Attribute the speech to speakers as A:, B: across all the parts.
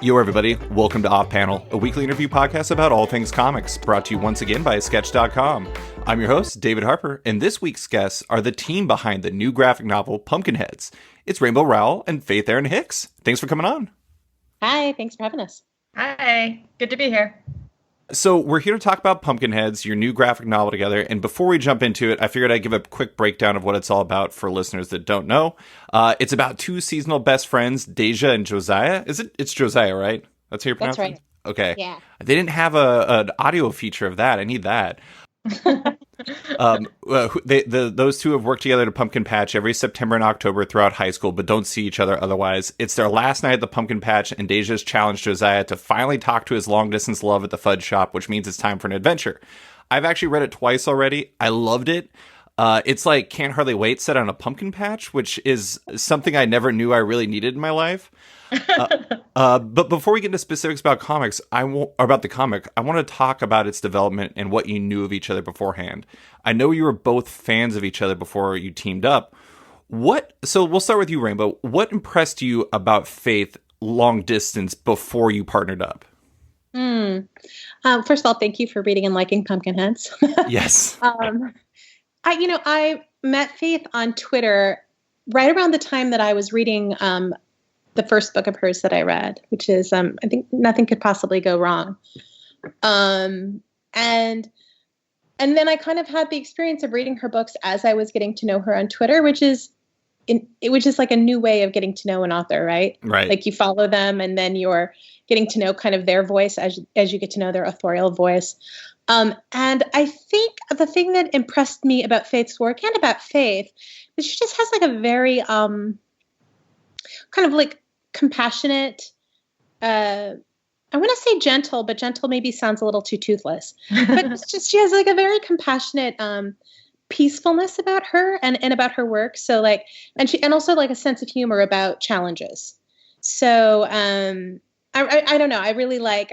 A: Yo, everybody. Welcome to Off Panel, a weekly interview podcast about all things comics, brought to you once again by Sketch.com. I'm your host, David Harper, and this week's guests are the team behind the new graphic novel, Pumpkinheads. It's Rainbow Rowell and Faith Erin Hicks. Thanks for coming on.
B: Hi, thanks for having us.
C: Hi, good to be here.
A: So we're here to talk about Pumpkinheads, your new graphic novel together. And before we jump into it, I figured I'd give a quick breakdown of what it's all about for listeners that don't know. It's about two seasonal best friends, Deja and Josiah. It's Josiah, right? That's how you pronounce it?
B: That's right.
A: Okay.
B: Yeah.
A: They didn't have an audio feature of that. I need that. Those two have worked together at a pumpkin patch every September and October throughout high school, but don't see each other otherwise. It's their last night at the pumpkin patch, and Deja's challenged Josiah to finally talk to his long-distance love at the fudge shop, which means it's time for an adventure. I've actually read it twice already. I loved it. It's like Can't Hardly Wait set on a pumpkin patch, which is something I never knew I really needed in my life. But before we get into specifics about comics, about the comic, I want to talk about its development and what you knew of each other beforehand. I know you were both fans of each other before you teamed up. So we'll start with you, Rainbow. What impressed you about Faith long distance before you partnered up?
B: First of all, thank you for reading and liking Pumpkinheads.
A: Yes.
B: I met Faith on Twitter right around the time that I was reading the first book of hers that I read, which is, I think Nothing Could Possibly Go Wrong. And then I kind of had the experience of reading her books as I was getting to know her on Twitter, which is like a new way of getting to know an author, right?
A: Right.
B: Like you follow them and then you're getting to know kind of their voice as you get to know their authorial voice. And I think the thing that impressed me about Faith's work and about Faith is she just has like a very kind of like compassionate, I want to say gentle, but gentle maybe sounds a little too toothless. But it's just she has like a very compassionate peacefulness about her and about her work. So like, and also like a sense of humor about challenges. So I don't know. I really like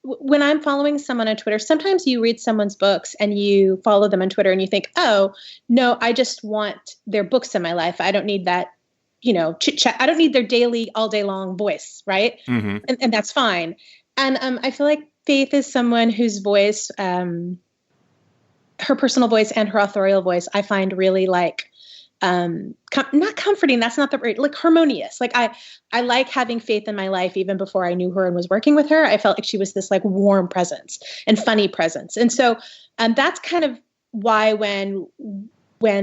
B: when I'm following someone on Twitter, sometimes you read someone's books and you follow them on Twitter and you think, oh, no, I just want their books in my life. I don't need that, chit chat. I don't need their daily, all day long voice. Right.
A: Mm-hmm.
B: And that's fine. And I feel like Faith is someone whose voice, her personal voice and her authorial voice, I find really like, not comforting. That's not the right, like harmonious. Like I like having Faith in my life even before I knew her and was working with her. I felt like she was this like warm presence and funny presence. And so, that's kind of why when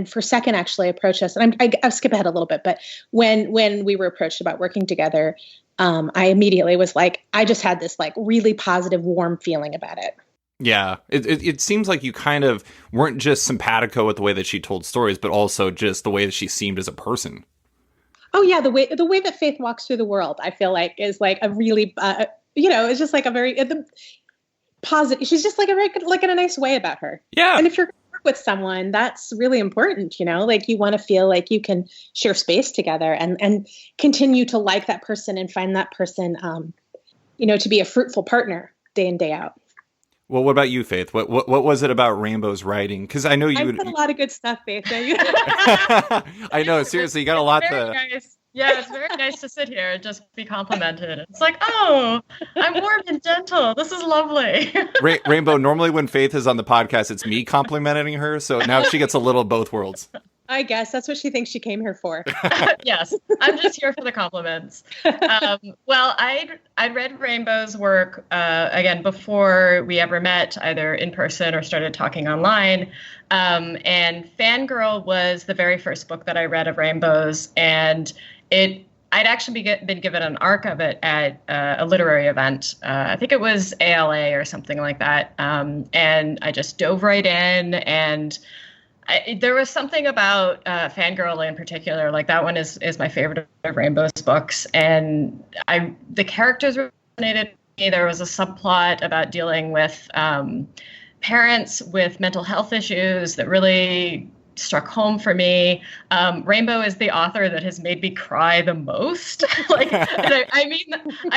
B: Forsaken actually approached us, and I'll skip ahead a little bit, but when we were approached about working together, I immediately was like, I just had this like really positive, warm feeling about it.
A: Yeah, it seems like you kind of weren't just simpatico with the way that she told stories, but also just the way that she seemed as a person. Oh
B: yeah, the way that Faith walks through the world, I feel like is like a really, it's just like a very positive. She's just like a very like in a nice way about her.
A: Yeah,
B: and if you're with someone, that's really important. Like you want to feel like you can share space together and continue to like that person and find that person, to be a fruitful partner day in day out.
A: Well, what about you, Faith? What was it about Rainbow's writing? Because I know you
B: said a lot of good stuff, Faith.
A: I know, seriously, you got a lot to.
C: Nice. Yeah, it's very nice to sit here and just be complimented. It's like, oh, I'm warm and gentle. This is lovely.
A: Rainbow, normally when Faith is on the podcast, it's me complimenting her. So now she gets a little of both worlds.
B: I guess that's what she thinks she came here for.
C: Yes, I'm just here for the compliments. Well, I'd read Rainbow's work, again, before we ever met, either in person or started talking online. And Fangirl was the very first book that I read of Rainbow's. And I'd actually been given an arc of it at a literary event. I think it was ALA or something like that. And I just dove right in, and there was something about Fangirl in particular, like that one is my favorite of Rainbow's books. And the characters resonated with me. There was a subplot about dealing with parents with mental health issues that really struck home for me. Rainbow is the author that has made me cry the most. Like, I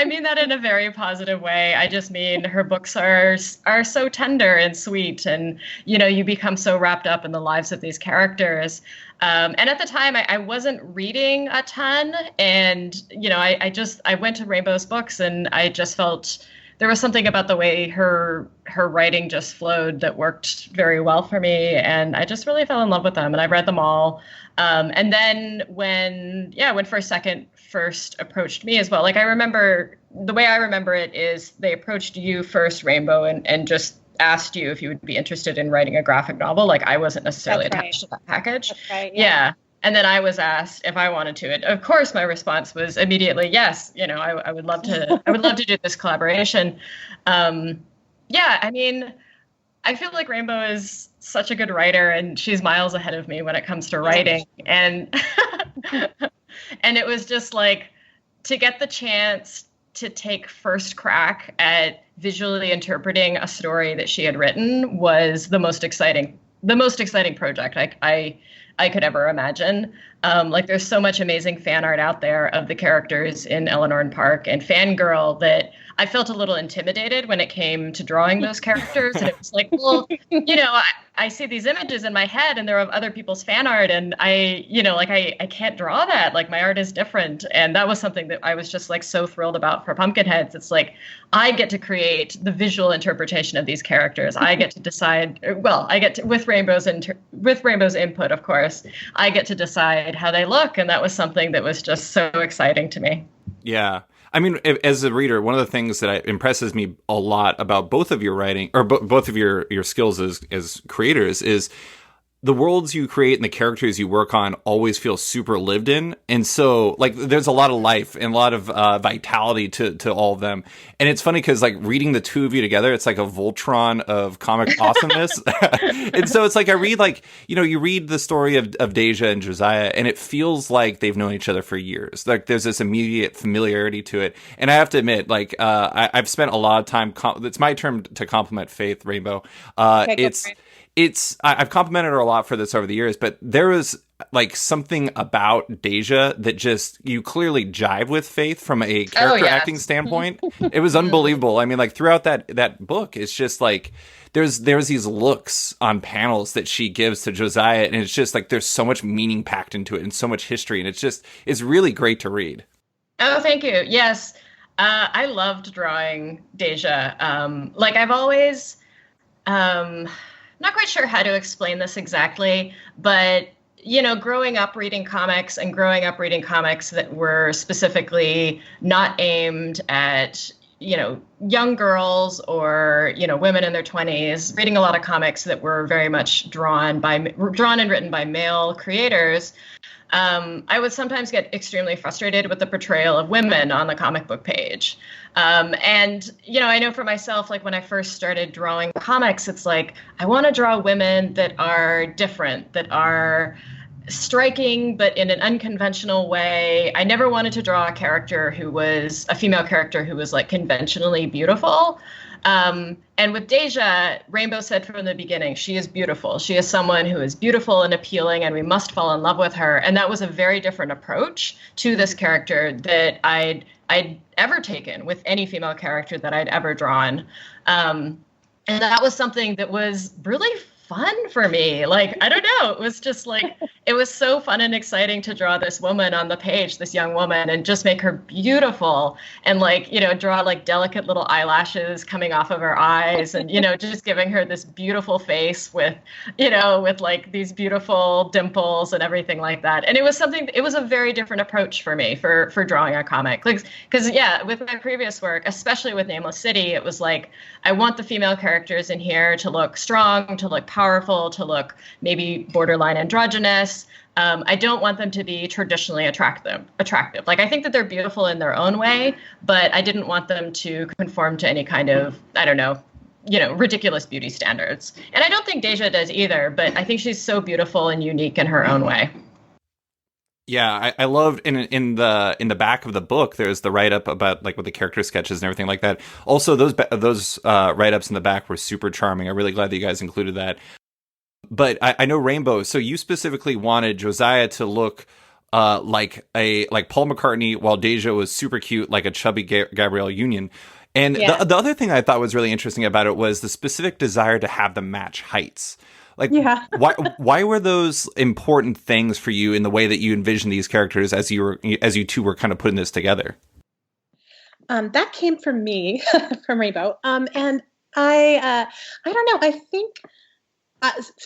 C: mean that in a very positive way. I just mean her books are so tender and sweet, and you become so wrapped up in the lives of these characters. And at the time, I wasn't reading a ton, and I went to Rainbow's books, and I just felt there was something about the way her writing just flowed that worked very well for me, and I just really fell in love with them, and I read them all. And then when First Second first approached me as well, like the way I remember it is they approached you first, Rainbow, and just asked you if you would be interested in writing a graphic novel. Like, I wasn't necessarily attached to that package.
B: That's right.
C: Yeah. And then I was asked if I wanted to. And of course, my response was immediately yes. I would love to. I would love to do this collaboration. I mean, I feel like Rainbow is such a good writer, and she's miles ahead of me when it comes to writing. And and it was just like, to get the chance to take first crack at visually interpreting a story that she had written was the most exciting project I could ever imagine. Like, there's so much amazing fan art out there of the characters in Eleanor and Park and Fangirl that I felt a little intimidated when it came to drawing those characters. And it was like, well, I see these images in my head and they're of other people's fan art, and I can't draw that. Like, my art is different. And that was something that I was just like so thrilled about for Pumpkinheads. It's like, I get to create the visual interpretation of these characters. I get to decide, with Rainbow's input, of course, I get to decide how they look. And that was something that was just so exciting to me.
A: Yeah. I mean, as a reader, one of the things that impresses me a lot about both of your writing, or both of your skills as creators, is the worlds you create and the characters you work on always feel super lived in. And so, like, there's a lot of life and a lot of vitality to all of them. And it's funny because, like, reading the two of you together, it's like a Voltron of comic awesomeness. And so it's like, I read, like, you read the story of Deja and Josiah, and it feels like they've known each other for years. Like, there's this immediate familiarity to it. And I have to admit, like, I've spent a lot of time, it's my turn to compliment Faith Rainbow.
B: Okay,
A: I've complimented her a lot for this over the years, but there was like something about Deja that just, you clearly jive with Faith from a character acting standpoint. It was unbelievable. I mean, like, throughout that book, it's just like there's these looks on panels that she gives to Josiah, and it's just like there's so much meaning packed into it and so much history, and it's really great to read.
C: Oh, thank you. Yes, I loved drawing Deja. Like, I've always. Not quite sure how to explain this exactly, but, growing up reading comics that were specifically not aimed at, young girls or, women in their 20s, reading a lot of comics that were very much drawn and written by male creators. I would sometimes get extremely frustrated with the portrayal of women on the comic book page. And, I know for myself, like, when I first started drawing comics, it's like, I want to draw women that are different, that are striking, but in an unconventional way. I never wanted to draw a female character who was, like, conventionally beautiful. And with Deja, Rainbow said from the beginning, she is beautiful. She is someone who is beautiful and appealing, and we must fall in love with her. And that was a very different approach to this character that I'd ever taken with any female character that I'd ever drawn. And that was something that was really fun for me. Like, I don't know. It was just like, it was so fun and exciting to draw this woman on the page, this young woman, and just make her beautiful and, like, draw like delicate little eyelashes coming off of her eyes and, just giving her this beautiful face with like these beautiful dimples and everything like that. And it was a very different approach for me for drawing a comic. Like, because with my previous work, especially with Nameless City, it was like, I want the female characters in here to look strong, to look powerful, to look maybe borderline androgynous. I don't want them to be traditionally attractive. Like, I think that they're beautiful in their own way, but I didn't want them to conform to any kind of, I don't know, ridiculous beauty standards. And I don't think Deja does either, but I think she's so beautiful and unique in her own way.
A: Yeah, I loved in the back of the book, there's the write up about, like, with the character sketches and everything like that. Also, those write ups in the back were super charming. I'm really glad that you guys included that. But I know Rainbow. So you specifically wanted Josiah to look like Paul McCartney, while Deja was super cute, like a chubby Gabrielle Union. And the other thing I thought was really interesting about it was the specific desire to have them match heights. Like, why were those important things for you in the way that you envisioned these characters as you two were kind of putting this together?
B: That came from me, from Rainbow. And I don't know. I think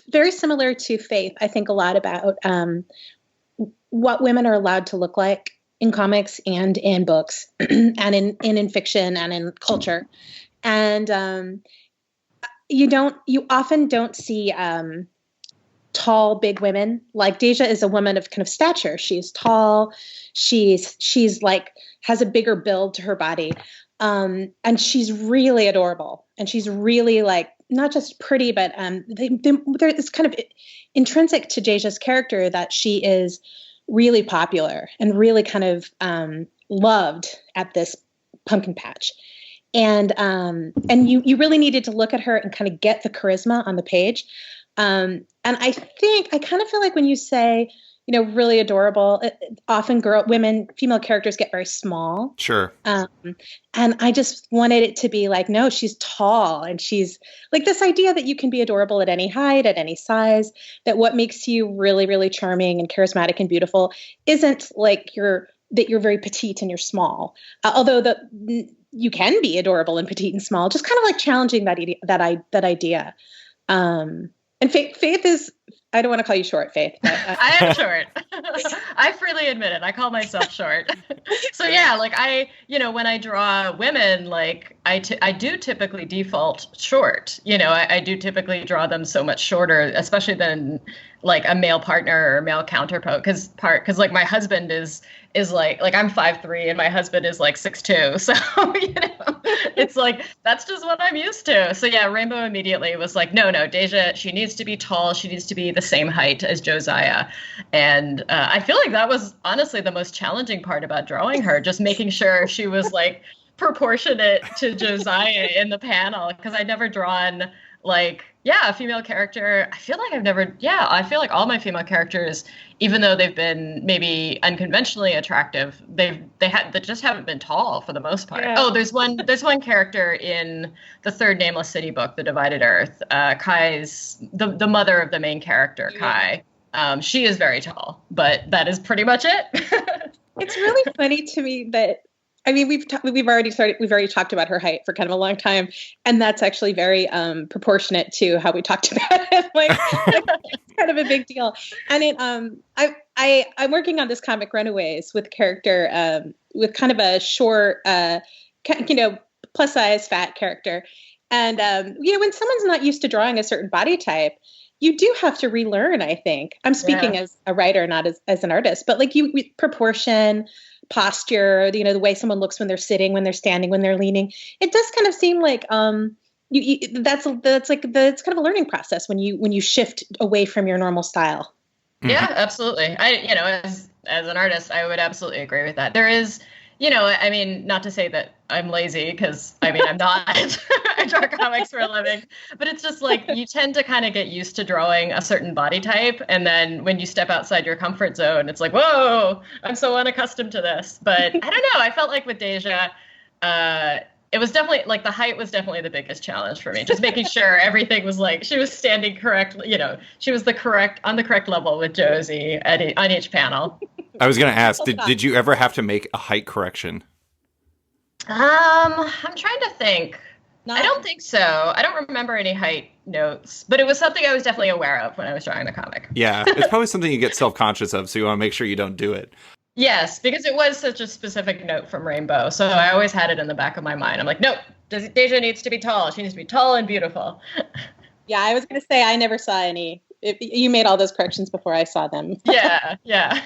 B: very similar to Faith. I think a lot about what women are allowed to look like in comics and in books and in fiction and in culture. And you often don't see tall, big women. Like Deja is a woman of kind of stature. She's tall. She's like has a bigger build to her body. And she's really adorable. And she's really like not just pretty, but it's kind of intrinsic to Deja's character that she is really popular and really kind of loved at this pumpkin patch. And you really needed to look at her and kind of get the charisma on the page. And I kind of feel like when you say, really adorable, often female characters get very small.
A: Sure.
B: And I just wanted it to be like, no, she's tall. And she's like this idea that you can be adorable at any height, at any size, that what makes you really, really charming and charismatic and beautiful isn't like that you're very petite and you're small. Although you can be adorable and petite and small, just kind of like challenging that idea. And Faith is, I don't want to call you short, Faith. But,
C: I am short. I freely admit it. I call myself short. So yeah, like when I draw women, like I do typically default short. I do typically draw them so much shorter, especially than like a male partner or male counterpart. Because like my husband is like I'm 5'3" and my husband is like 6'2". So it's like that's just what I'm used to. So yeah, Rainbow immediately was like, no, Deja, she needs to be tall. She needs to be the same height as Josiah. And I feel like that was honestly the most challenging part about drawing her, just making sure she was like proportionate to Josiah in the panel, because I'd never drawn like a female character. I feel like all my female characters, even though they've been maybe unconventionally attractive, they just haven't been tall for the most part. Yeah. Oh, there's one character in the third Nameless City book, The Divided Earth. Kai's the mother of the main character, Kai. She is very tall, but that is pretty much it.
B: It's really funny to me that, I mean, we've already talked about her height for kind of a long time, and that's actually very proportionate to how we talked about it. Like it's kind of a big deal. And I'm working on this comic Runaways with a character with kind of a short, plus size fat character, and when someone's not used to drawing a certain body type, you do have to relearn. I think I'm speaking as a writer, not as an artist, but like proportion, posture, the way someone looks when they're sitting, when they're standing, when they're leaning. It does kind of seem like that's it's kind of a learning process when you shift away from your normal style.
C: Yeah, absolutely. As an artist, I would absolutely agree with that. There is, I mean, not to say that I'm lazy, because I mean, I'm not. I draw comics for a living, but it's just like you tend to kind of get used to drawing a certain body type, and then when you step outside your comfort zone, it's like, whoa, I'm so unaccustomed to this. But I don't know. I felt like with Deja, it was definitely like the height was definitely the biggest challenge for me. Just making sure everything was like she was standing correctly. She was on the correct level with Josie on each panel.
A: I was going to ask, did you ever have to make a height correction?
C: I'm trying to think. I don't think so. I don't remember any height notes, but it was something I was definitely aware of when I was drawing the comic.
A: Yeah, it's probably something you get self-conscious of, so you want to make sure you don't do it.
C: Yes, because it was such a specific note from Rainbow, so I always had it in the back of my mind. I'm like, nope, Deja needs to be tall. She needs to be tall and beautiful.
B: Yeah, I was going to say I never saw any. You made all those corrections before I saw them.
C: Yeah.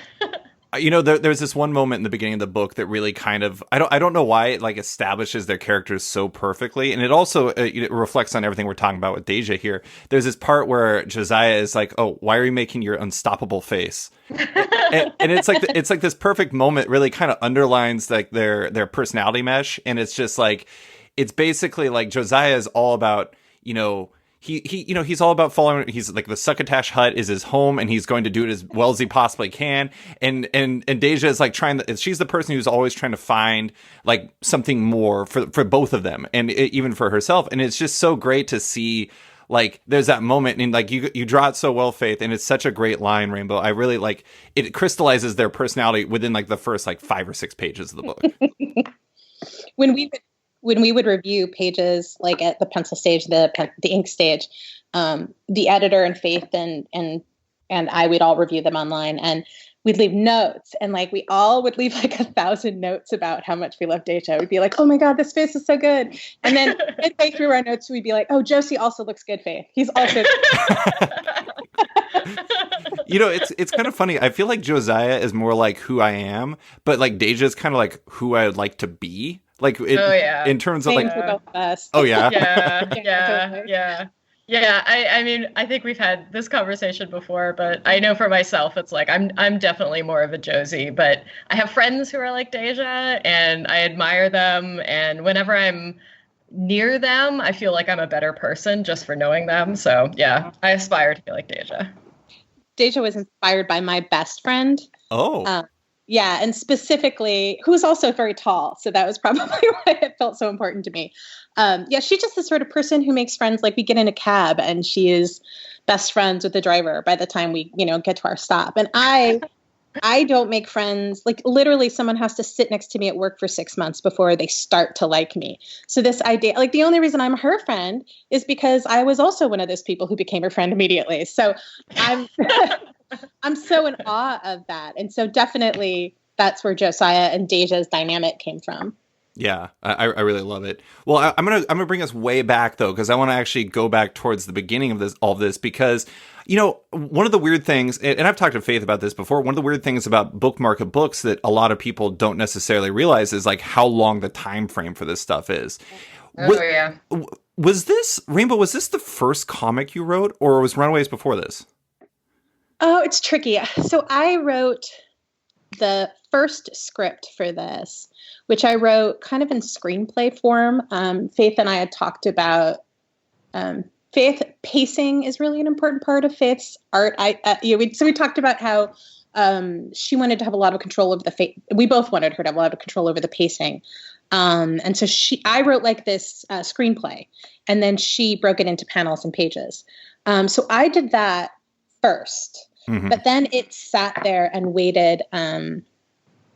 A: There's this one moment in the beginning of the book that really kind of, I don't know why it like establishes their characters so perfectly. And it also it reflects on everything we're talking about with Deja here. There's this part where Josiah is like, oh, why are you making your unstoppable face? and it's like this perfect moment really kind of underlines like their personality mesh. And it's just like, it's basically like Josiah is all about, he's all about following. He's like, the Succotash Hut is his home, and he's going to do it as well as he possibly can. And Deja is like she's the person who's always trying to find like something more for both of them, and even for herself. And it's just so great to see. Like, there's that moment, and like you draw it so well, Faith, and it's such a great line, Rainbow. I really like it. Crystallizes their personality within like the first like 5 or 6 pages of the book.
B: When we would review pages like at the pencil stage, the ink stage, the editor and Faith and I would all review them online, and we'd leave notes, and like we all would leave like 1,000 notes about how much we loved Deja. We'd be like, "Oh my God, this face is so good," and then midway through our notes, we'd be like, "Oh, Josie also looks good, Faith. He's also."
A: It's kind of funny. I feel like Josiah is more like who I am, but like Deja is kind of like who I would like to be. Like, in terms of like,
B: both of us.
A: Oh yeah,
C: yeah. I mean, I think we've had this conversation before, but I know for myself, it's like I'm definitely more of a Josie. But I have friends who are like Deja, and I admire them. And whenever I'm near them, I feel like I'm a better person just for knowing them. So yeah, I aspire to be like Deja.
B: Deja was inspired by my best friend.
A: Oh.
B: Yeah, and specifically, who's also very tall. So that was probably why it felt so important to me. She's just the sort of person who makes friends. Like, we get in a cab and she is best friends with the driver by the time we, get to our stop. And I don't make friends. Like, literally, someone has to sit next to me at work for 6 months before they start to like me. So this idea, like, the only reason I'm her friend is because I was also one of those people who became her friend immediately. So I'm so in awe of that. And so definitely that's where Josiah and Deja's dynamic came from.
A: Yeah, I really love it. Well, I'm gonna bring us way back though, because I want to actually go back towards the beginning of all this, because one of the weird things, and I've talked to Faith about this before, one of the weird things about book market books that a lot of people don't necessarily realize is like how long the time frame for this stuff is.
C: Yeah.
A: Was this, Rainbow, was this the first comic you wrote, or was Runaways before this?
B: Oh, it's tricky. So I wrote the first script for this, which I wrote kind of in screenplay form. Faith and I had talked about Faith pacing is really an important part of Faith's art. So we talked about how she wanted to have a lot of control over we both wanted her to have a lot of control over the pacing. And so I wrote like this screenplay, and then she broke it into panels and pages. So I did that first, but then it sat there and waited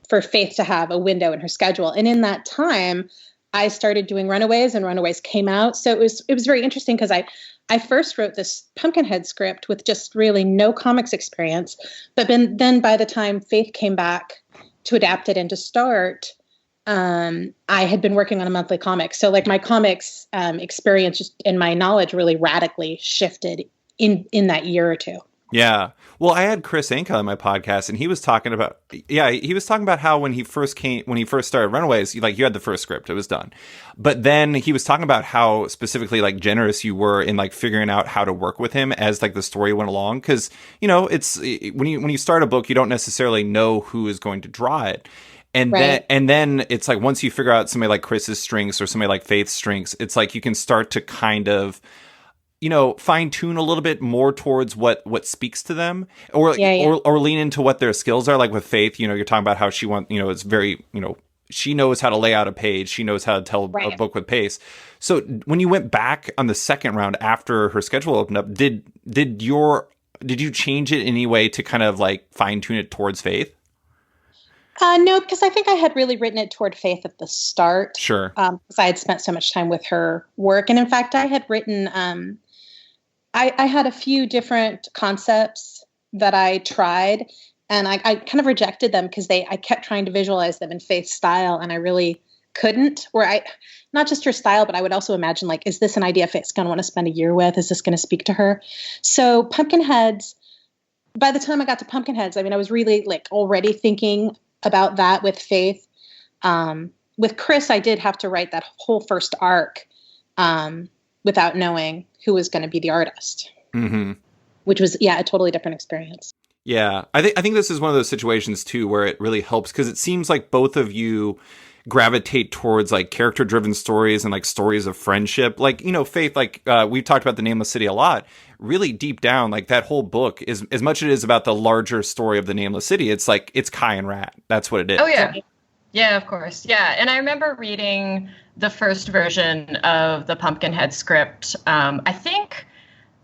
B: for Faith to have a window in her schedule. And in that time, I started doing Runaways, and Runaways came out. So it was very interesting, because I first wrote this Pumpkinhead script with just really no comics experience. But then by the time Faith came back to adapt it and to start, I had been working on a monthly comic. So like my comics experience just, and my knowledge really radically shifted in that year or two.
A: Yeah. Well, I had Chris Anka on my podcast, and he was talking about how when he first started Runaways, you had the first script, it was done. But then he was talking about how specifically like generous you were in like figuring out how to work with him as like the story went along. Cause it's when you start a book, you don't necessarily know who is going to draw it. And
B: right.
A: then it's like, once you figure out somebody like Chris's strengths or somebody like Faith's strengths, it's like you can start to kind of, fine tune a little bit more towards what speaks to them, or lean into what their skills are. Like with Faith, you're talking about how she it's very, she knows how to lay out a page. She knows how to tell a book with pace. So when you went back on the second round after her schedule opened up, did you change it in any way to kind of like fine tune it towards Faith?
B: No, because I think I had really written it toward Faith at the start.
A: Sure.
B: Because I had spent so much time with her work. And in fact, I had written, I had a few different concepts that I tried, and I kind of rejected them because I kept trying to visualize them in Faith's style, and I really couldn't. Not just her style, but I would also imagine, like, is this an idea Faith's going to want to spend a year with? Is this going to speak to her? So Pumpkinheads, by the time I got to Pumpkinheads, I mean, I was really like already thinking about that with Faith. With Chris, I did have to write that whole first arc without knowing who was going to be the artist, which was, a totally different experience.
A: Yeah, I think this is one of those situations too where it really helps, because it seems like both of you gravitate towards like character driven stories and like stories of friendship. Like, Faith, like we've talked about the Nameless City a lot. Really deep down, like that whole book is, as much as it is about the larger story of the Nameless City, it's like it's Kai and Rat. That's what it is.
C: Oh yeah. Yeah, of course. Yeah. And I remember reading the first version of the Pumpkinhead script. I think,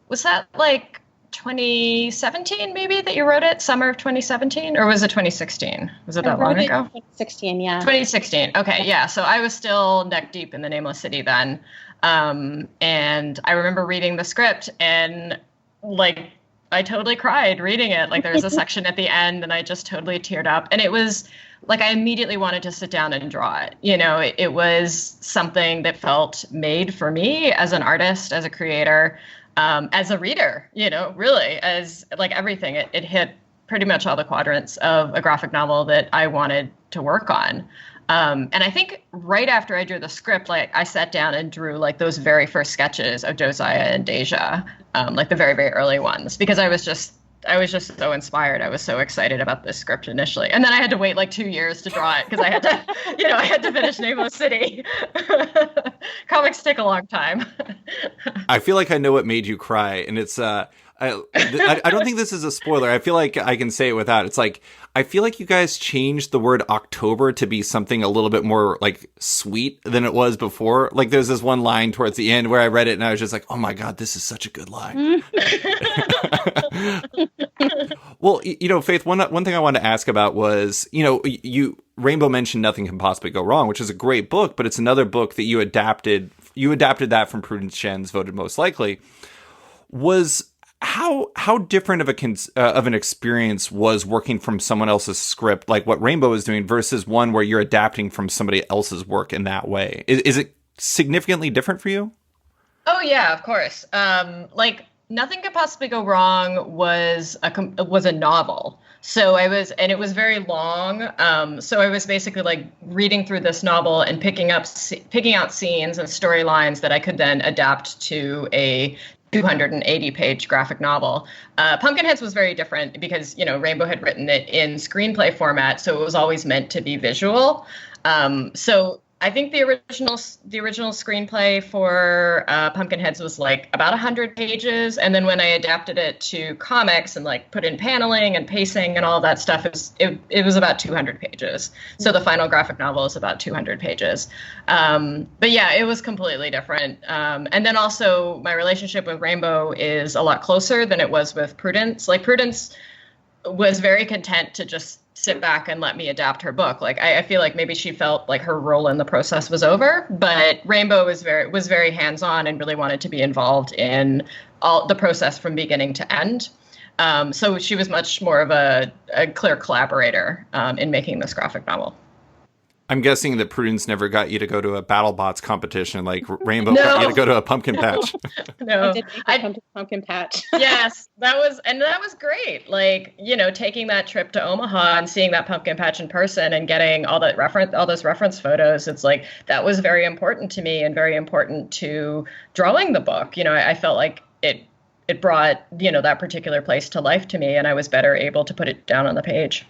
C: was that like 2017 maybe that you wrote it? Summer of 2017? Or was it 2016? Was it that long ago?
B: 2016, yeah.
C: 2016. Okay, yeah. So I was still neck deep in the Nameless City then. And I remember reading the script and like I totally cried reading it. Like there was a section at the end and I just totally teared up. And it was like I immediately wanted to sit down and draw it. It was something that felt made for me as an artist, as a creator, as a reader, really, as like everything. It hit pretty much all the quadrants of a graphic novel that I wanted to work on. And I think right after I drew the script, like I sat down and drew like those very first sketches of Josiah and Deja, like the very, very early ones, because I was just so inspired. I was so excited about this script initially. And then I had to wait like 2 years to draw it because I had to, I had to finish Nameless City. Comics take a long time.
A: I feel like I know what made you cry. And it's, I don't think this is a spoiler. I feel like I can say it without. It's like, I feel like you guys changed the word October to be something a little bit more like sweet than it was before. Like there's this one line towards the end where I read it and I was just like, oh my God, this is such a good line. Well, Faith, one thing I wanted to ask about was, Rainbow mentioned Nothing Can Possibly Go Wrong, which is a great book, but it's another book that you adapted. You adapted that from Prudence Chen's Voted Most Likely. Was how different of an experience was working from someone else's script, like what Rainbow is doing, versus one where you're adapting from somebody else's work in that way? Is it significantly different for you?
C: Oh yeah, of course. Like Nothing Could Possibly Go Wrong was a novel. So it was very long. So I was basically like reading through this novel and picking out scenes and storylines that I could then adapt to a 280-page graphic novel. Pumpkinheads was very different because, Rainbow had written it in screenplay format, so it was always meant to be visual. So I think the original screenplay for Pumpkinheads was like about 100 pages, and then when I adapted it to comics and like put in paneling and pacing and all that stuff, it was about 200 pages. So the final graphic novel is about 200 pages. But yeah, it was completely different. And then also my relationship with Rainbow is a lot closer than it was with Prudence. Like Prudence was very content to just sit back and let me adapt her book. Like I feel like maybe she felt like her role in the process was over, but Rainbow was very hands-on and really wanted to be involved in all the process from beginning to end. So she was much more of a clear collaborator in making this graphic novel.
A: I'm guessing that Prudence never got you to go to a BattleBots competition like Rainbow got you to go to a pumpkin patch.
B: No, I did pumpkin patch.
C: Yes, that was great. Like, taking that trip to Omaha and seeing that pumpkin patch in person and getting all those reference photos. It's like that was very important to me and very important to drawing the book. I felt like it brought, that particular place to life to me, and I was better able to put it down on the page.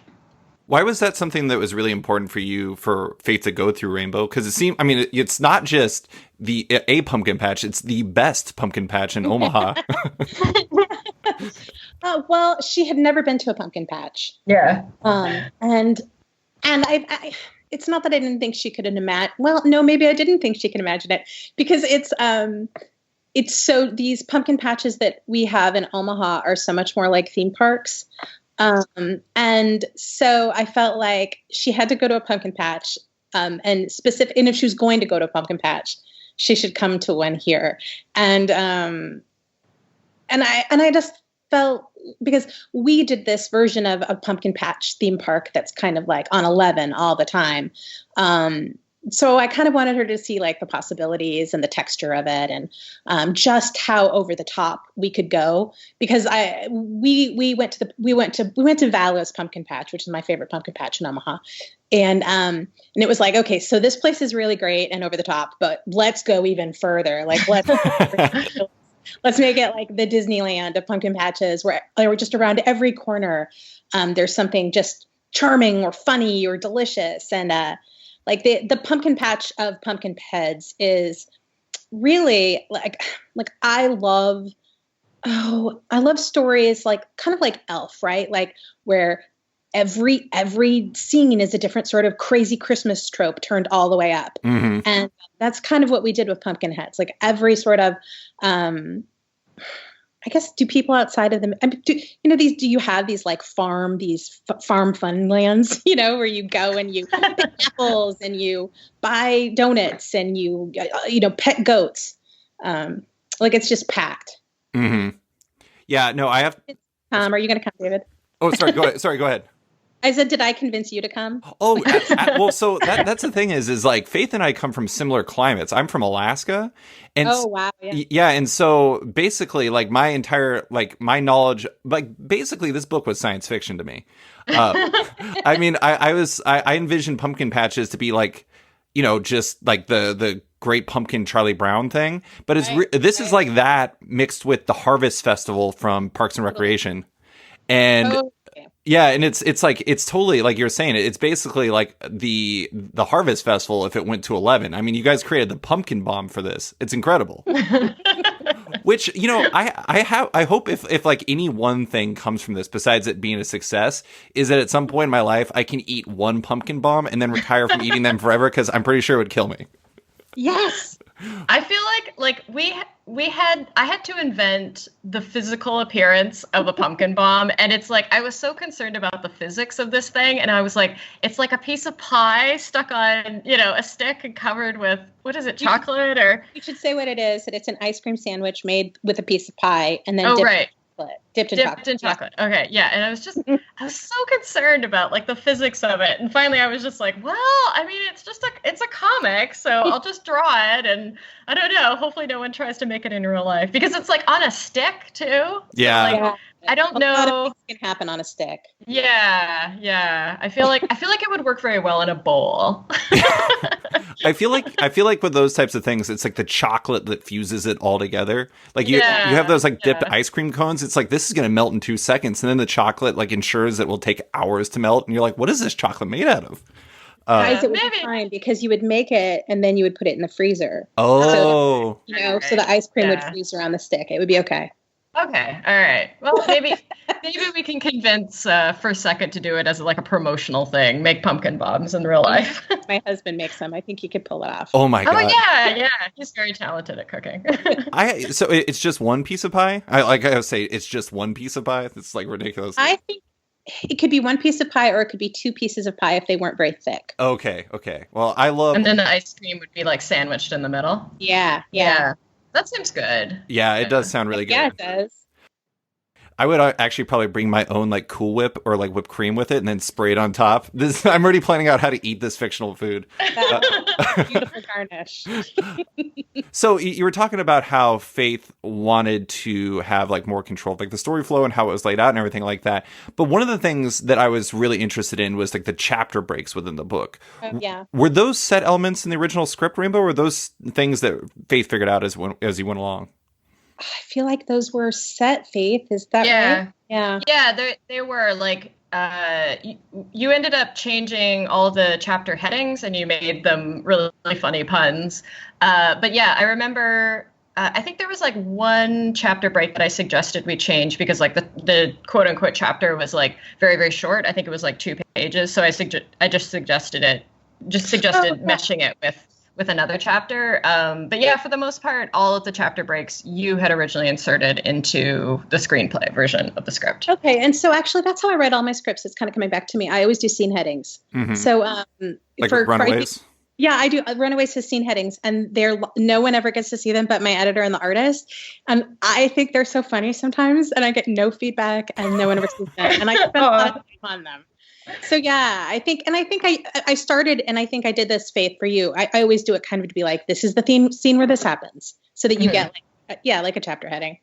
A: Why was that something that was really important for you, for Faith to go through Rainbow? Because it's not just a pumpkin patch; it's the best pumpkin patch in Omaha.
B: Well, she had never been to a pumpkin patch.
C: Yeah.
B: And I it's not that I didn't think she could imagine. Well, no, maybe I didn't think she could imagine it because it's so these pumpkin patches that we have in Omaha are so much more like theme parks. And so I felt like she had to go to a pumpkin patch, and if she was going to go to a pumpkin patch, she should come to one here. And I just felt, because we did this version of a pumpkin patch theme park that's kind of like on 11 all the time. So I kind of wanted her to see like the possibilities and the texture of it, and just how over the top we could go, because we went to Valo's pumpkin patch, which is my favorite pumpkin patch in Omaha, and it was like, okay, so this place is really great and over the top, but let's go even further. Like let's make it like the Disneyland of pumpkin patches, where they were just around every corner. There's something just charming or funny or delicious, and Like the pumpkin patch of Pumpkinheads is really like I love stories like kind of like Elf, right? Like where every scene is a different sort of crazy Christmas trope turned all the way up.
A: Mm-hmm.
B: And that's kind of what we did with Pumpkinheads. Like every sort of I guess, do people outside of them, do you have these like farm fun lands, where you go and you pick apples and you buy donuts and you pet goats. Like it's just packed.
A: Mm-hmm. Yeah, no, I have.
B: Are you going to come, David?
A: Oh, sorry. Go ahead. Sorry, go ahead.
B: I said, did I convince you to come?
A: Oh, well, so that's the thing is like Faith and I come from similar climates. I'm from Alaska. And
B: oh, wow. Yeah.
A: Yeah. And so basically like my entire, like my knowledge, like basically this book was science fiction to me. I mean, I envisioned pumpkin patches to be like, just like the Great Pumpkin Charlie Brown thing. But this is like that mixed with the Harvest Festival from Parks and Recreation. And yeah, and it's like it's totally like you're saying. It's basically like the Harvest Festival if it went to 11. I mean, you guys created the pumpkin bomb for this. It's incredible. Which I hope if like any one thing comes from this besides it being a success is that at some point in my life I can eat one pumpkin bomb and then retire from eating them forever because I'm pretty sure it would kill me.
B: Yes.
C: I feel like I had to invent the physical appearance of a pumpkin bomb, and it's like I was so concerned about the physics of this thing, and I was like, it's like a piece of pie stuck on a stick and covered with what is it, chocolate or? You
B: should say what it is. That it's an ice cream sandwich made with a piece of pie and then dipped in chocolate.
C: Yeah. Okay, yeah, and I was so concerned about like the physics of it, and finally I was just like, well, I mean, it's a comic, so I'll just draw it, and I don't know. Hopefully, no one tries to make it in real life because it's like on a stick too.
A: Yeah.
C: So, like, I don't know.
B: A lot of things can happen on a stick.
C: Yeah. I feel like it would work very well in a bowl.
A: I feel like with those types of things, it's like the chocolate that fuses it all together. Like you have those like dipped ice cream cones. It's like this is going to melt in 2 seconds, and then the chocolate like ensures it will take hours to melt, and you're like, what is this chocolate made out of?
B: Guys, it would be fine because you would make it and then you would put it in the freezer.
A: Oh,
B: so the ice cream would freeze around the stick. It would be okay.
C: Okay. All right. Well, maybe we can convince First Second to do it as like a promotional thing. Make pumpkin bombs in real life.
B: My husband makes them. I think he could pull it off.
A: Oh my god.
C: Oh yeah. He's very talented at cooking.
A: So it's just one piece of pie. I say it's just one piece of pie. It's like ridiculous.
B: I think it could be one piece of pie or it could be 2 pieces of pie if they weren't very thick.
A: Okay. Well, I love.
C: And then the ice cream would be like sandwiched in the middle.
B: Yeah.
C: That seems good.
A: Yeah, it does sound really good.
B: Yeah, it does.
A: I would actually probably bring my own like Cool Whip or like whipped cream with it and then spray it on top. I'm already planning out how to eat this fictional food.
B: Beautiful garnish.
A: So you were talking about how Faith wanted to have like more control of like the story flow and how it was laid out and everything like that. But one of the things that I was really interested in was like the chapter breaks within the book.
B: Yeah.
A: Were those set elements in the original script, Rainbow, or were those things that Faith figured out as he went along?
B: I feel like those were set, Faith. Is that right? Yeah.
C: Yeah, they were like you ended up changing all the chapter headings and you made them really, really funny puns. But yeah, I remember I think there was like one chapter break that I suggested we change because like the quote unquote chapter was like very, very short. I think it was like 2 pages. So I just suggested meshing it with another chapter. But yeah, for the most part, all of the chapter breaks you had originally inserted into the screenplay version of the script.
B: Okay. And so actually that's how I read all my scripts. It's kind of coming back to me. I always do scene headings. Mm-hmm. So
A: like for Runaways?
B: Yeah, I do. Runaways has scene headings and no one ever gets to see them but my editor and the artist. And I think they're so funny sometimes and I get no feedback and no one ever sees them. And I spend a lot of time on them. So yeah, I think I started, and I think I did this, Faith, for you. I always do it kind of to be like, this is the scene where this happens, so that you get like a chapter heading.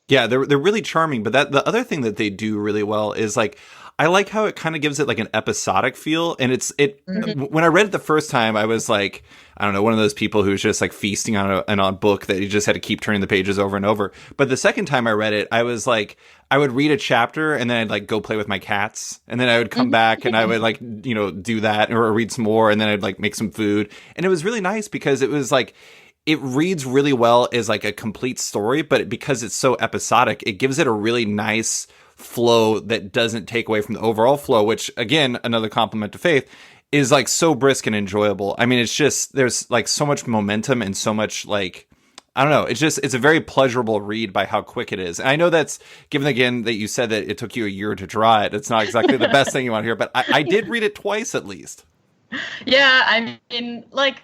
A: Yeah, they're really charming. But the other thing that they do really well is like, I like how it kind of gives it like an episodic feel. And when I read it the first time, I was like, I don't know, one of those people who's just like feasting on a book that you just had to keep turning the pages over and over. But the second time I read it, I was like, I would read a chapter and then I'd like go play with my cats. And then I would come back and I would like, do that or read some more. And then I'd like make some food. And it was really nice because it was like, it reads really well as like a complete story, but because it's so episodic, it gives it a really nice flow that doesn't take away from the overall flow, which again, another compliment to Faith, is like so brisk and enjoyable. I mean, it's just, there's like so much momentum and so much like, I don't know. It's a very pleasurable read by how quick it is. And I know that's, given again that you said that it took you a year to draw it, it's not exactly the best thing you want to hear, but I did read it twice at least.
C: Yeah, I mean, like,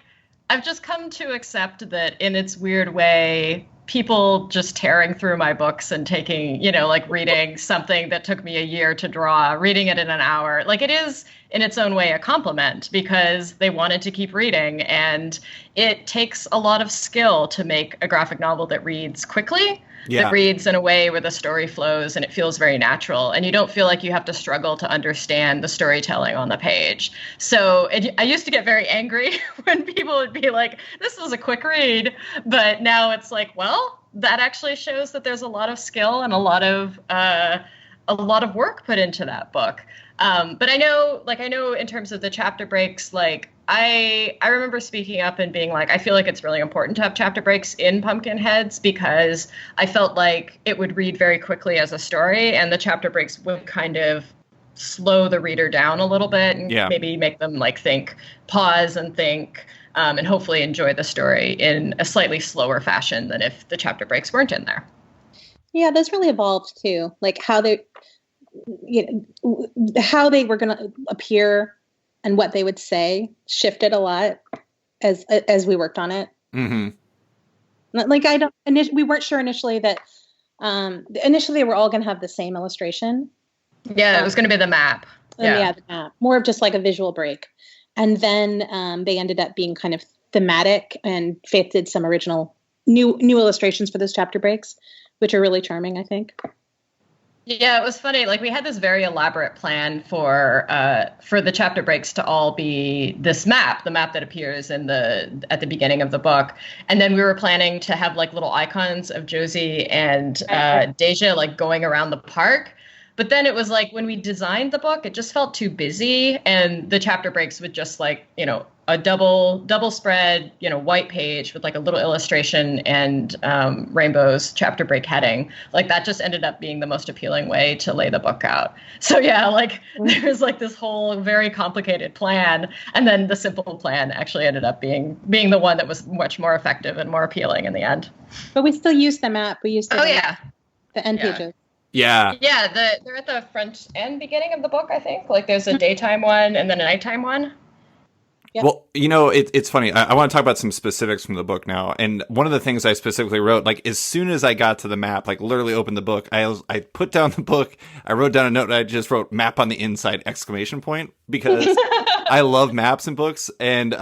C: I've just come to accept that in its weird way, people just tearing through my books and taking, like reading something that took me a year to draw, reading it in an hour, like it is in its own way a compliment because they wanted to keep reading. And it takes a lot of skill to make a graphic novel that reads quickly. That reads in a way where the story flows and it feels very natural. And you don't feel like you have to struggle to understand the storytelling on the page. So I used to get very angry when people would be like, this was a quick read. But now it's like, well, that actually shows that there's a lot of skill and a lot of work put into that book. But I know in terms of the chapter breaks, like I remember speaking up and being like, I feel like it's really important to have chapter breaks in Pumpkinheads because I felt like it would read very quickly as a story and the chapter breaks would kind of slow the reader down a little bit and maybe make them like pause and think, and hopefully enjoy the story in a slightly slower fashion than if the chapter breaks weren't in there.
B: Yeah, those really evolved too. Like how they were going to appear and what they would say shifted a lot as we worked on it. Mm-hmm. Like we weren't sure initially that initially they were all going to have the same illustration.
C: Yeah, it was going to be the map.
B: Yeah, the map. More of just like a visual break. And then they ended up being kind of thematic, and Faith did some original new illustrations for those chapter breaks, which are really charming, I think.
C: Yeah, it was funny. Like we had this very elaborate plan for the chapter breaks to all be this map, the map that appears at the beginning of the book. And then we were planning to have like little icons of Josie and Deja like going around the park. But then it was like when we designed the book, it just felt too busy, and the chapter breaks would just like, a double spread, white page with like a little illustration and Rainbow's chapter break heading. Like that just ended up being the most appealing way to lay the book out. So yeah, like there's like this whole very complicated plan, and then the simple plan actually ended up being the one that was much more effective and more appealing in the end.
B: But we still used the map. We used the end pages.
A: Yeah.
C: Yeah, they're at the front and beginning of the book, I think. Like there's a daytime one and then a nighttime one.
B: Yep.
A: Well, it's funny. I want to talk about some specifics from the book now. And one of the things I specifically wrote, like as soon as I got to the map, like literally opened the book, I put down the book, I wrote down a note, and I just wrote map on the inside ! Because I love maps in books. And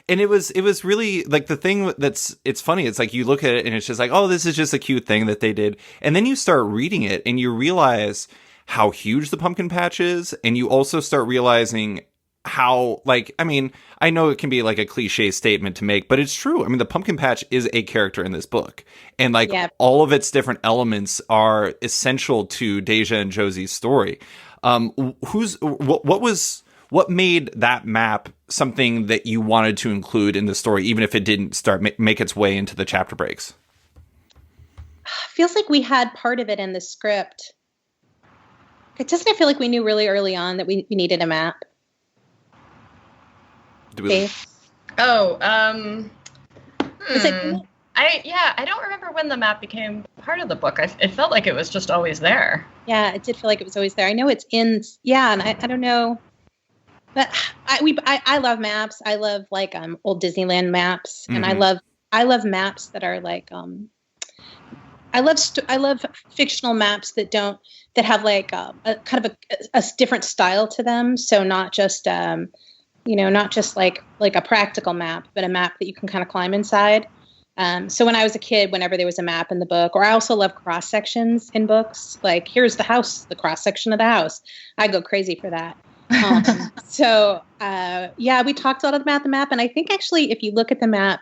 A: it was really like the thing it's funny. It's like you look at it and it's just like, oh, this is just a cute thing that they did. And then you start reading it and you realize how huge the pumpkin patch is. And you also start realizing how, like, I mean, I know it can be like a cliche statement to make, but it's true. I mean, the pumpkin patch is a character in this book, and like all of its different elements are essential to Deja and Josie's story. What made that map something that you wanted to include in the story, even if it didn't make its way into the chapter breaks?
B: Feels like we had part of it in the script. Doesn't it feel like we knew really early on that we needed a map?
C: I don't remember when the map became part of the book. It felt like it was just always there.
B: Yeah, it did feel like it was always there. I know it's in. Yeah, and I don't know. But I love maps. I love like old Disneyland maps, and I love maps that are like I love fictional maps that have like a kind of a different style to them. So not just not just like a practical map, but a map that you can kind of climb inside. So when I was a kid, whenever there was a map in the book, or I also love cross sections in books, like here's the house, the cross section of the house. I go crazy for that. We talked a lot about the map. And I think actually, if you look at the map,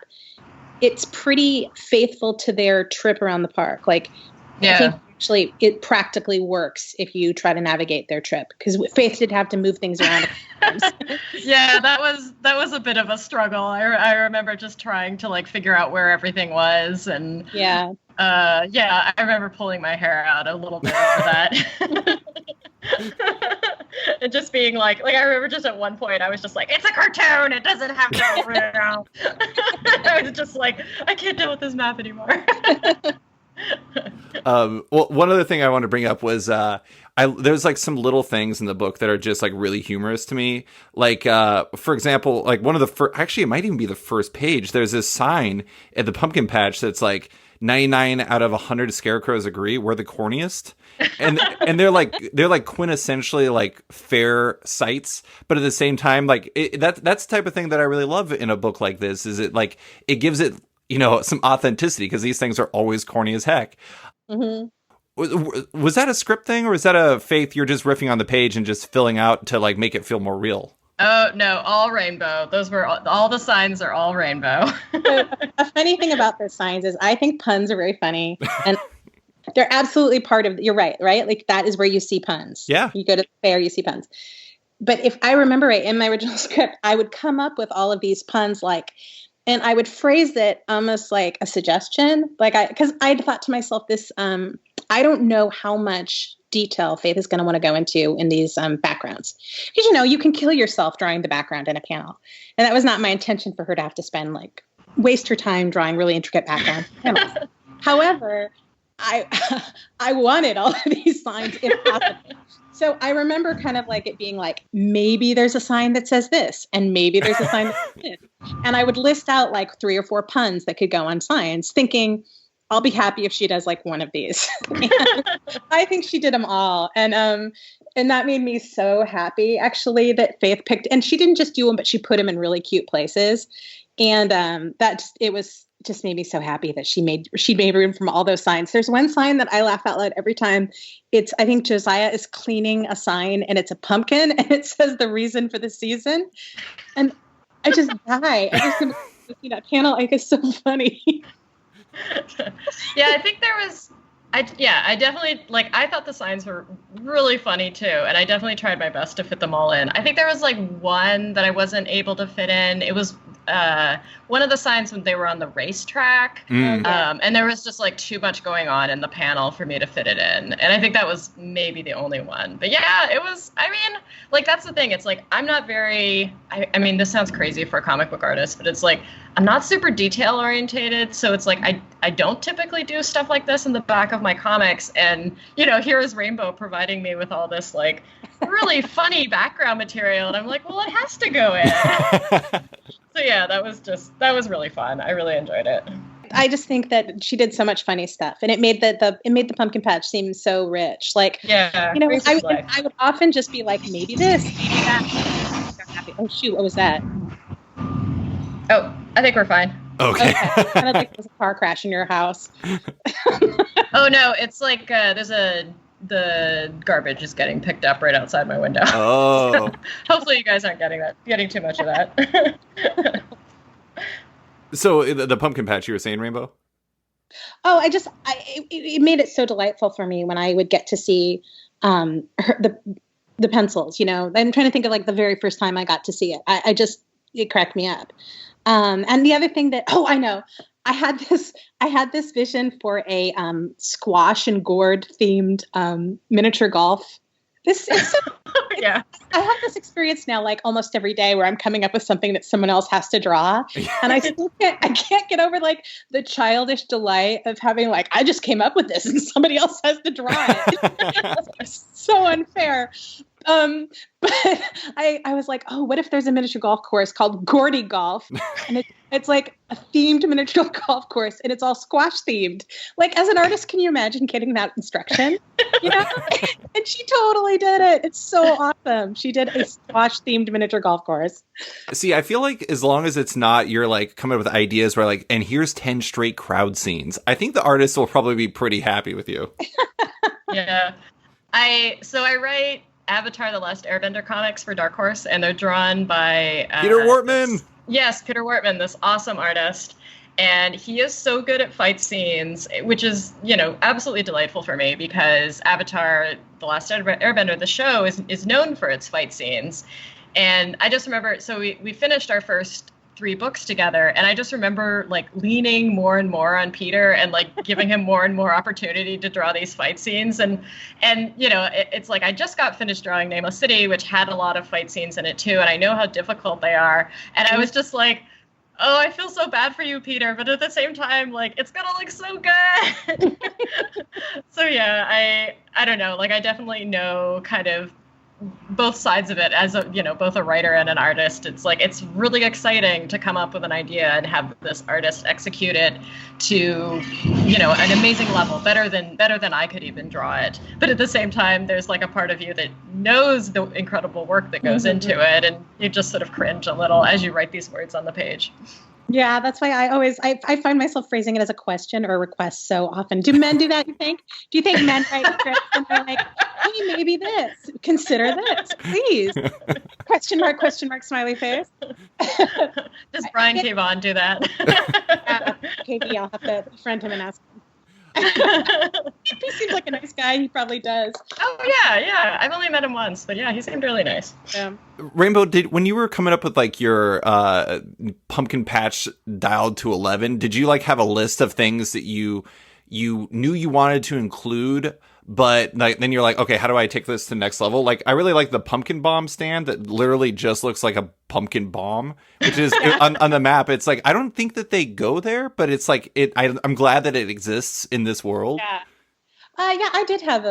B: it's pretty faithful to their trip around the park. Like, I think actually it practically works if you try to navigate their trip, because Faith did have to move things around.
C: Yeah, that was a bit of a struggle. I remember just trying to like figure out where everything was, and I remember pulling my hair out a little bit over that. And just being like I remember just at one point I was just like, it's a cartoon, it doesn't have to go around. I was just like, I can't deal with this map anymore.
A: Well, one other thing I want to bring up was there's like some little things in the book that are just like really humorous to me. Like, for example, like one of the first, actually it might even be the first page. There's this sign at the pumpkin patch that's like 99 out of 100 scarecrows agree we're the corniest. And they're like quintessentially like fair sights, but at the same time, like that's the type of thing that I really love in a book like this. Is it like it gives it, you know, some authenticity, because these things are always corny as heck. Mm-hmm. Was that a script thing, or is that a Faith you're just riffing on the page and just filling out to like make it feel more real?
C: Oh no, all rainbow. Those were all the signs are all rainbow.
B: A funny thing about those signs is I think puns are very funny, and they're absolutely part of. You're right? Like that is where you see puns.
A: Yeah,
B: you go to the fair, you see puns. But if I remember right, in my original script, I would come up with all of these puns, and I would phrase it almost like a suggestion, because I thought to myself, this I don't know how much detail Faith is going to want to go into in these backgrounds, because you can kill yourself drawing the background in a panel, and that was not my intention for her to have to spend waste her time drawing really intricate background panels. However, I wanted all of these signs if possible. So I remember kind of it being maybe there's a sign that says this, and maybe there's a sign that says this. And I would list out 3 or 4 puns that could go on signs, thinking I'll be happy if she does one of these. I think she did them all. And that made me so happy, actually, that Faith picked, and she didn't just do them, but she put them in really cute places. And it was just made me so happy that she made room from all those signs. There's one sign that I laugh out loud every time. I think Josiah is cleaning a sign, and it's a pumpkin, and it says the reason for the season. And I just die every single time I see that panel. It's so funny.
C: Yeah, I think there was. I definitely I thought the signs were really funny too, and I definitely tried my best to fit them all in. I think there was one that I wasn't able to fit in. It was one of the signs when they were on the racetrack, and there was just too much going on in the panel for me to fit it in. And I think that was maybe the only one. But yeah, it was. I mean, that's the thing. It's I'm not very. I mean, this sounds crazy for a comic book artist, but it's I'm not super detail orientated, so it's I don't typically do stuff like this in the back of my comics, and here is Rainbow providing me with all this really funny background material, and I'm well, it has to go in. So yeah, that was really fun. I really enjoyed it.
B: I just think that she did so much funny stuff, and it made the pumpkin patch seem so rich. I would often just be maybe this, maybe that. Oh shoot, what was that?
C: Oh, I think we're fine.
B: Okay. Kind of there's a car crash in your house.
C: Oh no, it's the garbage is getting picked up right outside my window.
A: Oh.
C: So, hopefully you guys aren't getting too much of that.
A: So the pumpkin patch, you were saying, Rainbow?
B: Oh, it made it so delightful for me when I would get to see the pencils. I'm trying to think of the very first time I got to see it. It cracked me up. And the other thing I know, I had this vision for a squash and gourd themed miniature golf. This is
C: yeah.
B: I have this experience now, almost every day, where I'm coming up with something that someone else has to draw, and I can't get over the childish delight of having I just came up with this and somebody else has to draw it. It's so unfair. But I was like, oh, what if there's a miniature golf course called Gordy Golf? And it's like a themed miniature golf course, and it's all squash themed. Like, as an artist, can you imagine getting that instruction? And she totally did it. It's so awesome. She did a squash themed miniature golf course.
A: See, I feel like as long as it's not you're like coming up with ideas where like, and here's 10 straight crowd scenes, I think the artist will probably be pretty happy with you.
C: Yeah. I write Avatar: The Last Airbender comics for Dark Horse, and they're drawn by
A: Peter Wortman.
C: Yes, Peter Wortman, this awesome artist. And he is so good at fight scenes, which is, absolutely delightful for me because Avatar: The Last Airbender, the show, is known for its fight scenes. And I just remember, so we finished our first 3 books together, and I just remember like leaning more and more on Peter and like giving him more and more opportunity to draw these fight scenes. And it's like I just got finished drawing Nameless City, which had a lot of fight scenes in it too, and I know how difficult they are. And I was just like, oh, I feel so bad for you, Peter, but at the same time, like, it's gonna look so good. So yeah, I don't know, like I definitely know kind of both sides of it as both a writer and an artist. It's like, it's really exciting to come up with an idea and have this artist execute it to, an amazing level, better than I could even draw it. But at the same time, there's like a part of you that knows the incredible work that goes into it. And you just sort of cringe a little as you write these words on the page.
B: Yeah, that's why I find myself phrasing it as a question or a request so often. Do men do that, you think? Do you think men write scripts and they're like, hey, maybe this, consider this, please? Question mark, smiley face.
C: Does Brian K. Vaughan do that?
B: KB, I'll have to friend him and ask him. He seems like a nice guy. He probably does.
C: Oh yeah. I've only met him once, but yeah, he seemed really nice.
B: Yeah.
A: Rainbow, when you were coming up with like your pumpkin patch dialed to 11, did you like have a list of things that you knew you wanted to include, but like then you're like, okay, how do I take this to the next level? Like, I really like the pumpkin bomb stand that literally just looks like a pumpkin bomb, which is on the map. It's like, I don't think that they go there, but it's like I'm glad that it exists in this world.
B: Yeah. I did have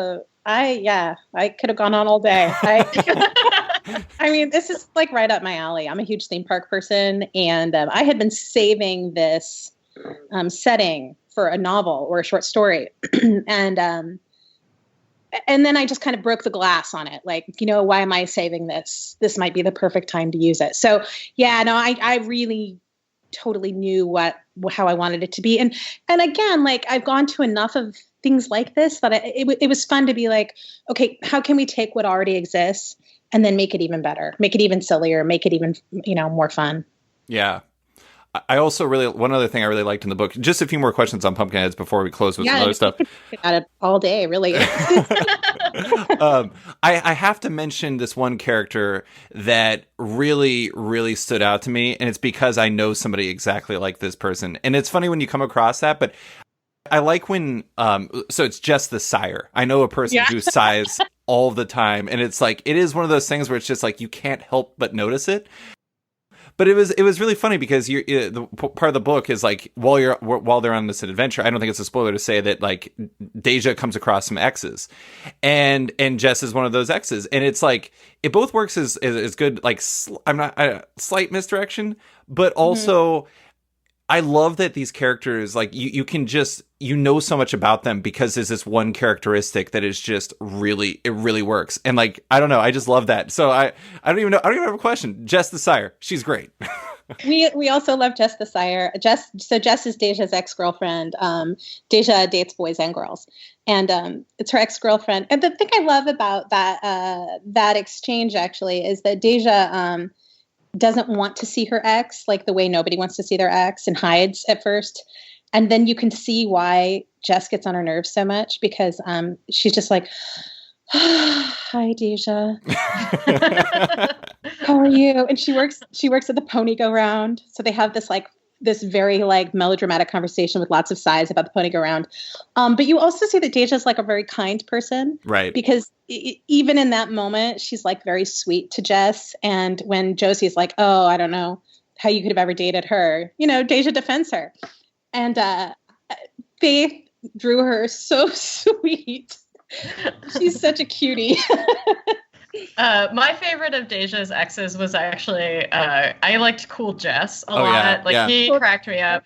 B: I could have gone on all day. I mean, this is like right up my alley. I'm a huge theme park person, and I had been saving this setting for a novel or a short story. And then I just kind of broke the glass on it. Like, why am I saving this? This might be the perfect time to use it. So yeah, no, I really totally knew how I wanted it to be. And again, like I've gone to enough of things like this that it was fun to be like, okay, how can we take what already exists and then make it even better, make it even sillier, make it even, more fun.
A: Yeah. I also one other thing I really liked in the book, just a few more questions on Pumpkinheads before we close with some other stuff.
B: At it all day, really.
A: I have to mention this one character that really, really stood out to me, and it's because I know somebody exactly like this person. And it's funny when you come across that, but I like when, so it's just the sire. I know a person who sighs all the time, and it's like, it is one of those things where it's just like, you can't help but notice it. But it was really funny because the part of the book is like while they're on this adventure. I don't think it's a spoiler to say that like Deja comes across some exes, and Jess is one of those exes, and it's like it both works as good. Like slight misdirection, but also I love that these characters like you can just so much about them because there's this one characteristic that is just really works, and like I don't know, I just love that. So I don't even have a question. Jess the Sire, she's great.
B: We also love Jess the Sire. Jess is Deja's ex-girlfriend. Deja dates boys and girls, and it's her ex-girlfriend. And the thing I love about that exchange actually is that Deja doesn't want to see her ex like the way nobody wants to see their ex, and hides at first. And then you can see why Jess gets on her nerves so much because she's just like, hi, Deja. How are you? And she works at the pony go round. So they have this very like melodramatic conversation with lots of sighs about the pony go round. But you also see that Deja's like a very kind person. Right. Because even in that moment, she's like very sweet to Jess. And when Josie's like, oh, I don't know how you could have ever dated her, Deja defends her. And Faith drew her so sweet. She's such a cutie.
C: My favorite of Deja's exes was actually I liked Cool Jess a lot.
A: Yeah,
C: like
A: yeah.
C: he cracked me up.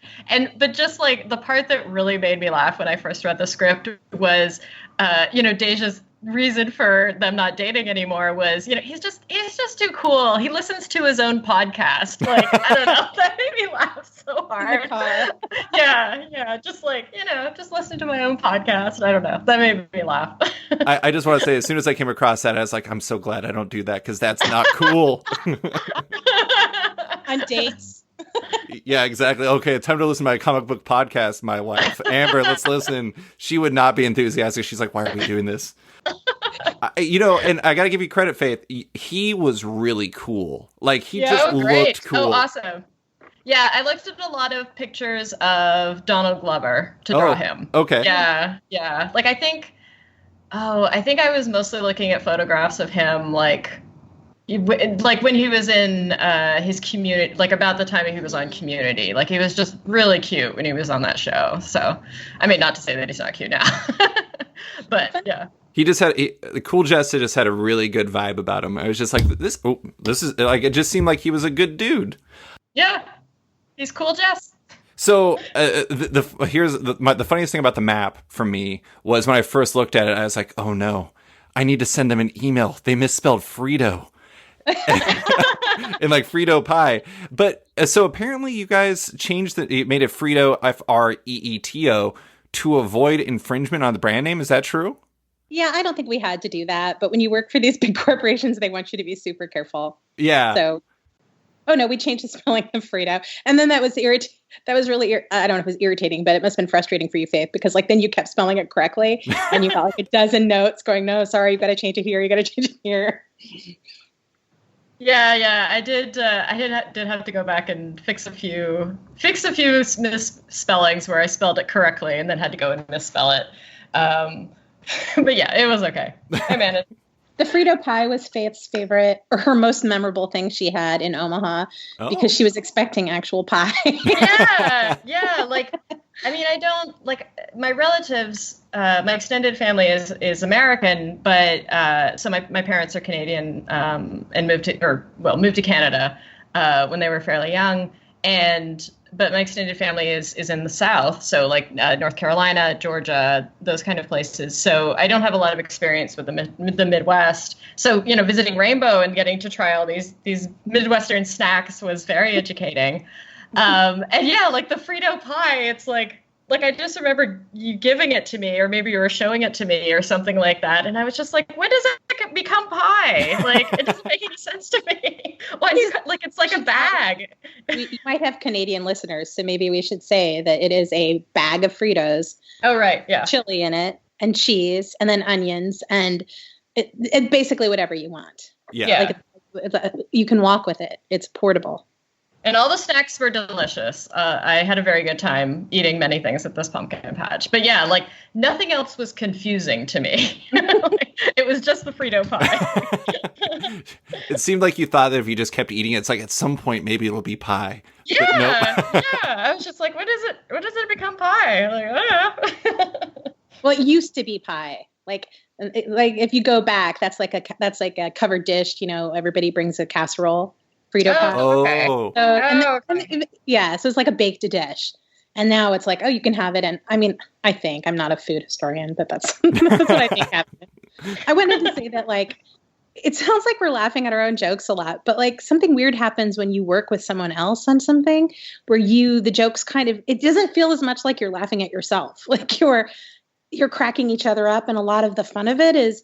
C: But just like the part that really made me laugh when I first read the script was Deja's reason for them not dating anymore was, he's just too cool. He listens to his own podcast. Like, I don't know. That made me laugh so hard. Yeah. Just like, just listen to my own podcast. I don't know. That made me laugh.
A: I just want to say, as soon as I came across that, I was like, I'm so glad I don't do that because that's not cool.
B: On dates.
A: Yeah, exactly. Okay, time to listen to my comic book podcast, my wife. Amber, let's listen. She would not be enthusiastic. She's like, why are we doing this? And I got to give you credit, Faith. He was really cool. Like, he just looked cool.
C: Oh, awesome. Yeah, I looked at a lot of pictures of Donald Glover to draw him.
A: Okay.
C: Yeah. Like, I think I was mostly looking at photographs of him, like when he was in his Community, like about the time he was on Community. Like, he was just really cute when he was on that show. So, I mean, not to say that he's not cute now, but yeah.
A: He just had the Cool Jester just had a really good vibe about him. I was just like, this is like, it just seemed like he was a good dude.
C: Yeah, he's Cool Jess.
A: So here's the funniest thing about the map for me was when I first looked at it, I was like, oh no, I need to send them an email. They misspelled Frito. And like Frito pie. But so apparently you guys made it Frito, Freeto, to avoid infringement on the brand name. Is that true?
B: Yeah, I don't think we had to do that. But when you work for these big corporations, they want you to be super careful.
A: Yeah.
B: So, we changed the spelling of Frito. And then that was really, I don't know if it was irritating, but it must have been frustrating for you, Faith, because like then you kept spelling it correctly and you got like a dozen notes going, no, sorry, you've got to change it here. You got to change it here.
C: Yeah, I did have to go back and fix a few misspellings where I spelled it correctly and then had to go and misspell it. But yeah, it was okay. I managed.
B: The Frito pie was Faith's favorite, or her most memorable thing she had in Omaha, because she was expecting actual pie.
C: Yeah. Like, I mean, I don't like my relatives. My extended family is American, but so my parents are Canadian and moved to Canada when they were fairly young, but my extended family is in the South, so like North Carolina, Georgia, those kind of places. So I don't have a lot of experience with the Midwest. So visiting Rainbow and getting to try all these Midwestern snacks was very educating. And yeah, like the Frito pie, it's like I just remember you giving it to me, or maybe you were showing it to me or something like that. And I was just like, when does it become pie? Like, it doesn't make any sense to me. Why do you, like, it's like a bag.
B: You might have Canadian listeners, so maybe we should say that it is a bag of Fritos.
C: Oh, right. Yeah.
B: Chili in it and cheese and then onions and it basically whatever you want.
A: Yeah.
B: Like you can walk with it. It's portable.
C: And all the snacks were delicious. I had a very good time eating many things at this pumpkin patch. But yeah, like nothing else was confusing to me. It was just the Frito pie.
A: It seemed like you thought that if you just kept eating it, it's like at some point maybe it'll be pie.
C: Yeah, nope. Yeah. I was just like, when does it become pie? Like, I don't know.
B: Well, it used to be pie. Like if you go back, that's like a covered dish. Everybody brings a casserole. Frito pie.
C: Okay.
B: So it's like a baked dish. And now it's like, you can have it. And I mean, I think I'm not a food historian, but that's what I think happened. I wanted to say that, like, it sounds like we're laughing at our own jokes a lot, but like something weird happens when you work with someone else on something where the jokes it doesn't feel as much like you're laughing at yourself. Like you're cracking each other up. And a lot of the fun of it is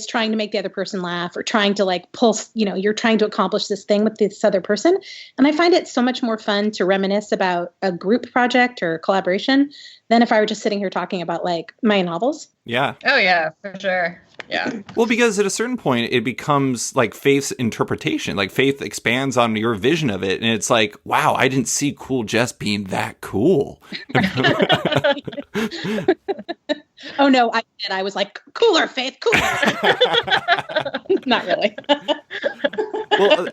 B: trying to make the other person laugh or trying to like pulse, you're trying to accomplish this thing with this other person. And I find it so much more fun to reminisce about a group project or collaboration than if I were just sitting here talking about like my novels.
A: Yeah.
C: Oh yeah, for sure. Yeah.
A: Well, because at a certain point it becomes like Faith's interpretation. Like Faith expands on your vision of it. And it's like, wow, I didn't see Cool Jess being that cool.
B: Oh no, I was like, cooler, Faith, cooler. Not really.
A: Well,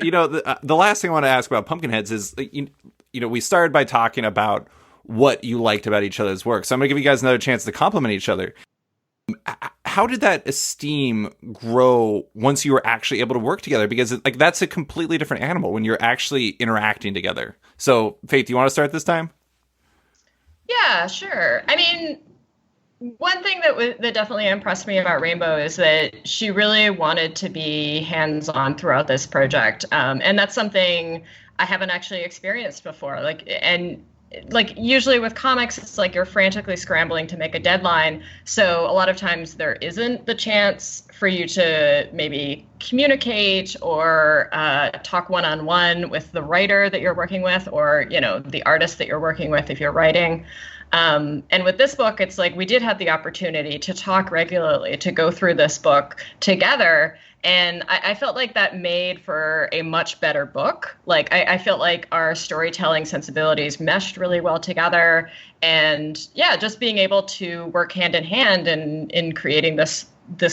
A: the last thing I want to ask about Pumpkinheads is, we started by talking about what you liked about each other's work. So I'm going to give you guys another chance to compliment each other. how did that esteem grow once you were actually able to work together? Because like that's a completely different animal when you're actually interacting together. So Faith, do you want to start this time?
C: Yeah, sure. I mean, one thing that definitely impressed me about Rainbow is that she really wanted to be hands-on throughout this project, and that's something I haven't actually experienced before. Like usually with comics, it's like you're frantically scrambling to make a deadline. So a lot of times there isn't the chance for you to maybe communicate or talk one-on-one with the writer that you're working with, or the artist that you're working with if you're writing. And with this book, it's like we did have the opportunity to talk regularly, to go through this book together. And I felt like that made for a much better book. Like I felt like our storytelling sensibilities meshed really well together. And yeah, just being able to work hand in hand in creating this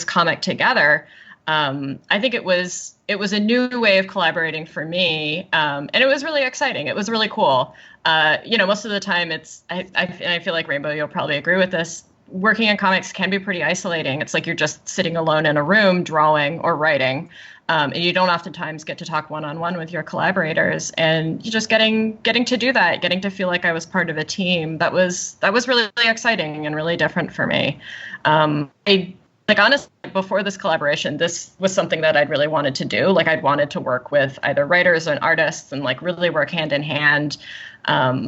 C: comic together. I think it was a new way of collaborating for me, and it was really exciting. It was really cool. Most of the time, I feel like Rainbow, you'll probably agree with this. Working in comics can be pretty isolating. It's like you're just sitting alone in a room drawing or writing, and you don't oftentimes get to talk one-on-one with your collaborators. And you're just getting to do that, getting to feel like I was part of a team. That was really exciting and really different for me. Honestly, before this collaboration, this was something that I'd really wanted to do. Like I'd wanted to work with either writers and artists and like really work hand in hand,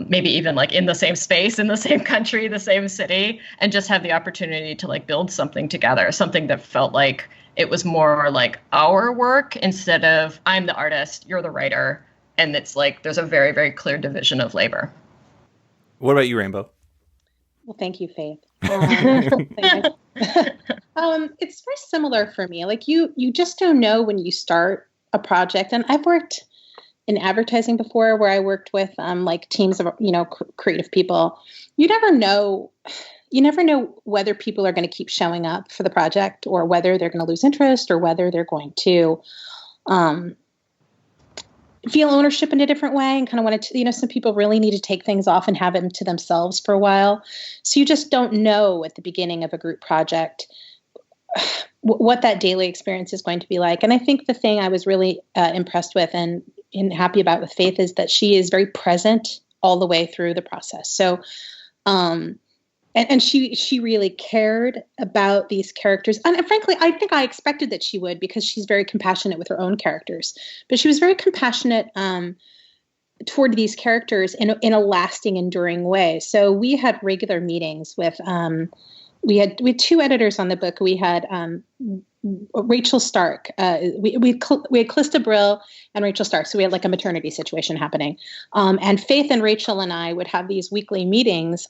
C: maybe even like in the same space, in the same country, the same city, and just have the opportunity to like build something together, something that felt like it was more like our work instead of I'm the artist, you're the writer. And it's like there's a very, very clear division of labor.
A: What about you, Rainbow?
B: Well, thank you, Faith. It's very similar for me. Like you just don't know when you start a project. And I've worked in advertising before, where I worked with like teams of creative people. You never know whether people are going to keep showing up for the project, or whether they're going to lose interest, or whether they're going to feel ownership in a different way and kind of wanted to, some people really need to take things off and have them to themselves for a while. So you just don't know at the beginning of a group project what that daily experience is going to be like. And I think the thing I was really impressed with and happy about with Faith is that she is very present all the way through the process. So, and she really cared about these characters. And frankly, I think I expected that she would, because she's very compassionate with her own characters. But she was very compassionate toward these characters in a lasting, enduring way. So we had regular meetings with we had two editors on the book. We had Rachel Stark. We had Calista Brill and Rachel Stark. So we had like a maternity situation happening. And Faith and Rachel and I would have these weekly meetings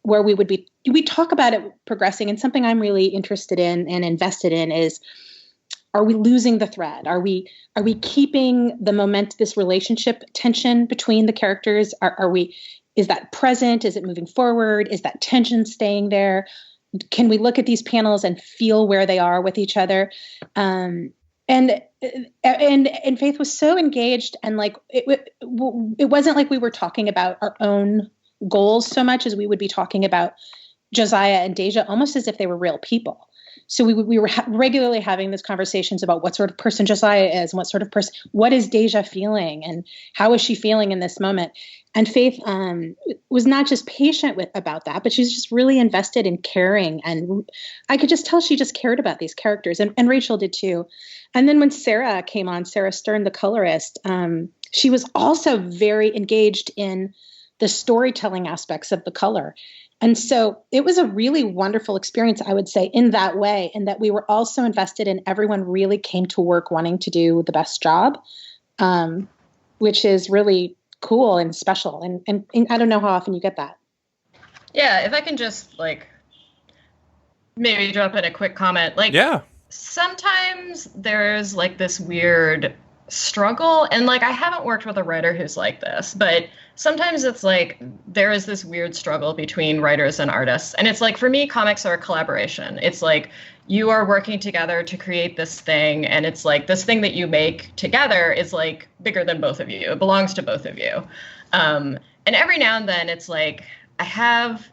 B: where we talk about it progressing. And something I'm really interested in and invested in is, are we losing the thread? Are we keeping the moment, this relationship tension between the characters? Is that present? Is it moving forward? Is that tension staying there? Can we look at these panels and feel where they are with each other? And Faith was so engaged, and like it wasn't like we were talking about our own goals so much as we would be talking about Josiah and Deja, almost as if they were real people. So we were regularly having these conversations about what sort of person Josiah is, and what is Deja feeling, and how is she feeling in this moment. And Faith was not just patient about that, but she's just really invested in caring. And I could just tell she just cared about these characters, and Rachel did too. And then when Sarah came on, Sarah Stern, the colorist, she was also very engaged in the storytelling aspects of the color. And so it was a really wonderful experience, I would say, in that way, and that we were also invested in everyone really came to work wanting to do the best job, which is really cool and special. And I don't know how often you get that.
C: Yeah, if I can just like maybe drop in a quick comment. Like, yeah, sometimes there's like this weird struggle, and like I haven't worked with a writer who's like this, but sometimes it's like there is this weird struggle between writers and artists. And it's like, for me, comics are a collaboration. It's like you are working together to create this thing, and it's like this thing that you make together is like bigger than both of you. It belongs to both of you. And every now and then it's like I have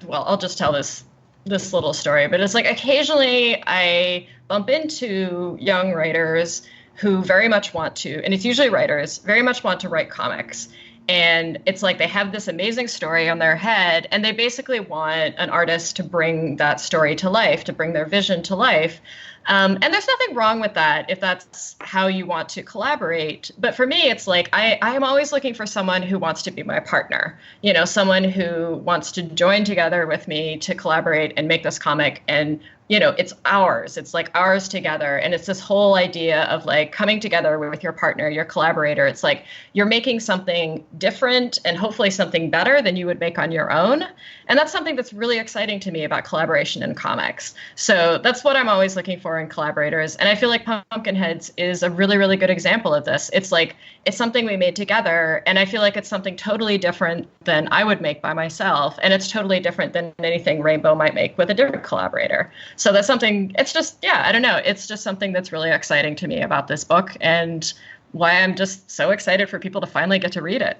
C: I'll just tell this this little story, but it's like occasionally I bump into young writers who very much want to, and it's usually writers, very much want to write comics. And it's like they have this amazing story on their head, and they basically want an artist to bring that story to life, to bring their vision to life. And there's nothing wrong with that if that's how you want to collaborate. But for me, it's like I am always looking for someone who wants to be my partner, someone who wants to join together with me to collaborate and make this comic. And it's ours. It's like ours together. And it's this whole idea of like coming together with your partner, your collaborator. It's like you're making something different and hopefully something better than you would make on your own. And that's something that's really exciting to me about collaboration in comics. So that's what I'm always looking for in collaborators. And I feel like Pumpkinheads is a really, really good example of this. It's like, it's something we made together. And I feel like it's something totally different than I would make by myself. And it's totally different than anything Rainbow might make with a different collaborator. So that's something, it's just, yeah, I don't know. It's just something that's really exciting to me about this book and why I'm just so excited for people to finally get to read it.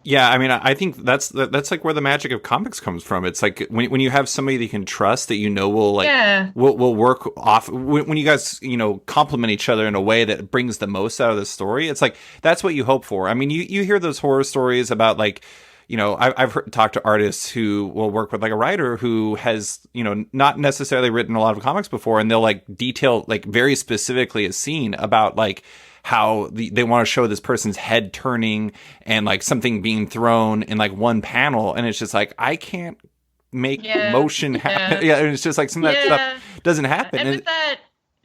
A: Yeah, I mean, I think that's like where the magic of comics comes from. It's like when you have somebody that you can trust, that will work off. When you guys complement each other in a way that brings the most out of the story, it's like that's what you hope for. I mean, you hear those horror stories about like, I've talked to artists who will work with like a writer who has not necessarily written a lot of comics before, and they'll like detail like very specifically a scene about like how they want to show this person's head turning and like something being thrown in like one panel. And it's just like, I can't make motion happen. Yeah. And it's just like some of that stuff doesn't happen.
C: And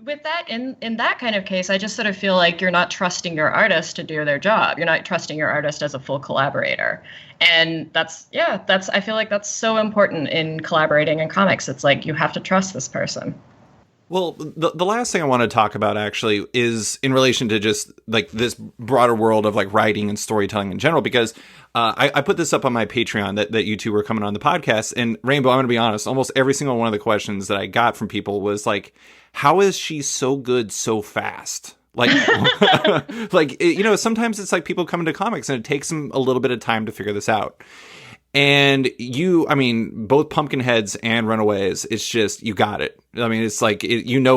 C: with that, in that kind of case, I just sort of feel like you're not trusting your artist to do their job. You're not trusting your artist as a full collaborator. And I feel like that's so important in collaborating in comics. It's like, you have to trust this person.
A: Well, the last thing I want to talk about actually is in relation to just like this broader world of like writing and storytelling in general, because I put this up on my Patreon that you two were coming on the podcast. And Rainbow, I'm going to be honest, almost every single one of the questions that I got from people was like, how is she so good so fast? Like, sometimes it's like people come into comics and it takes them a little bit of time to figure this out. And both Pumpkinheads and Runaways, it's just, you got it. I mean, it's like,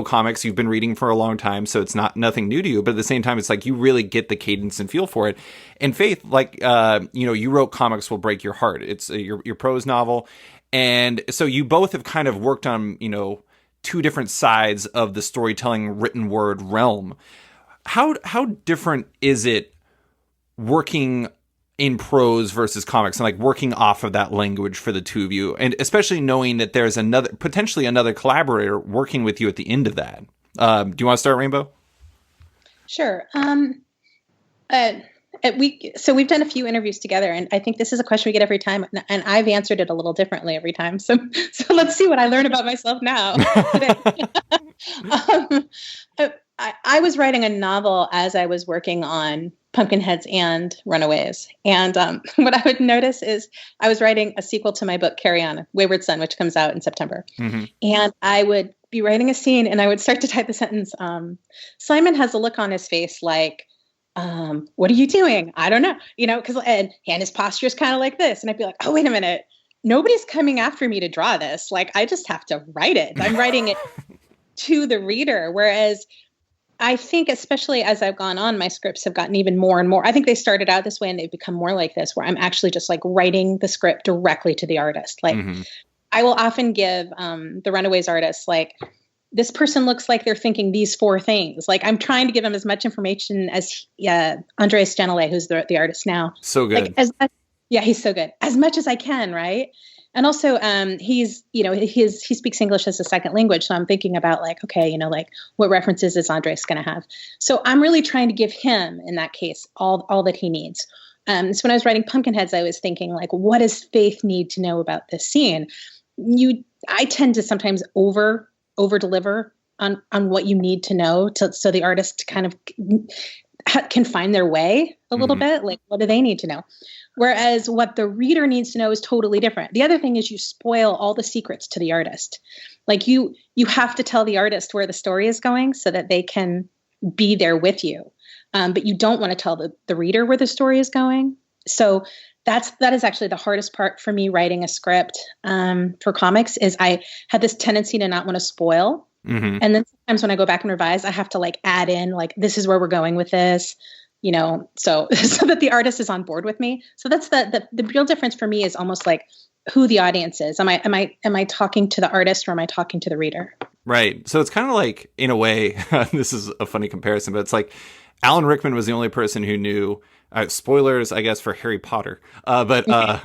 A: comics, you've been reading for a long time, so it's nothing new to you. But at the same time, it's like, you really get the cadence and feel for it. And Faith, like, you wrote Comics Will Break Your Heart. It's your prose novel. And so you both have kind of worked on, two different sides of the storytelling written word realm. How different is it working in prose versus comics and like working off of that language for the two of you, and especially knowing that there's potentially another collaborator working with you at the end of that? Do you want to start, Rainbow?
B: Sure. We've done a few interviews together, and I think this is a question we get every time, and I've answered it a little differently every time. So let's see what I learn about myself now. I was writing a novel as I was working on Pumpkinheads and Runaways. And what I would notice is I was writing a sequel to my book, Carry On, Wayward Son, which comes out in September. Mm-hmm. And I would be writing a scene and I would start to type the sentence, Simon has a look on his face like, what are you doing? I don't know, and his posture is kind of like this. And I'd be like, oh, wait a minute. Nobody's coming after me to draw this. Like, I just have to write it. I'm writing it to the reader. Whereas I think, especially as I've gone on, my scripts have gotten even more and more. I think they started out this way and they've become more like this, where I'm actually just like writing the script directly to the artist. Like, mm-hmm. I will often give the Runaways artists, like, this person looks like they're thinking these 4 things. Like, I'm trying to give them as much information as Andres Janele, who's the artist now.
A: So good.
B: Like, he's so good. As much as I can, right? And also, he speaks English as a second language. So I'm thinking about like, okay, like what references is Andres going to have? So I'm really trying to give him, in that case, all that he needs. So when I was writing Pumpkinheads, I was thinking like, what does Faith need to know about this scene? I tend to sometimes over deliver on what you need to know so the artist kind of can find their way a little bit. Like, what do they need to know? Whereas what the reader needs to know is totally different. The other thing is you spoil all the secrets to the artist. Like, you have to tell the artist where the story is going so that they can be there with you. But you don't want to tell the reader where the story is going. So that is actually the hardest part for me writing a script for comics is I had this tendency to not want to spoil.
A: Mm-hmm.
B: And then sometimes when I go back and revise, I have to like add in like, this is where we're going with this, you know, so that the artist is on board with me. So that's the real difference for me is almost like who the audience is. Am I talking to the artist or am I talking to the reader?
A: Right. So it's kind of like, in a way, this is a funny comparison, but it's like Alan Rickman was the only person who knew, spoilers, I guess, for Harry Potter. Alan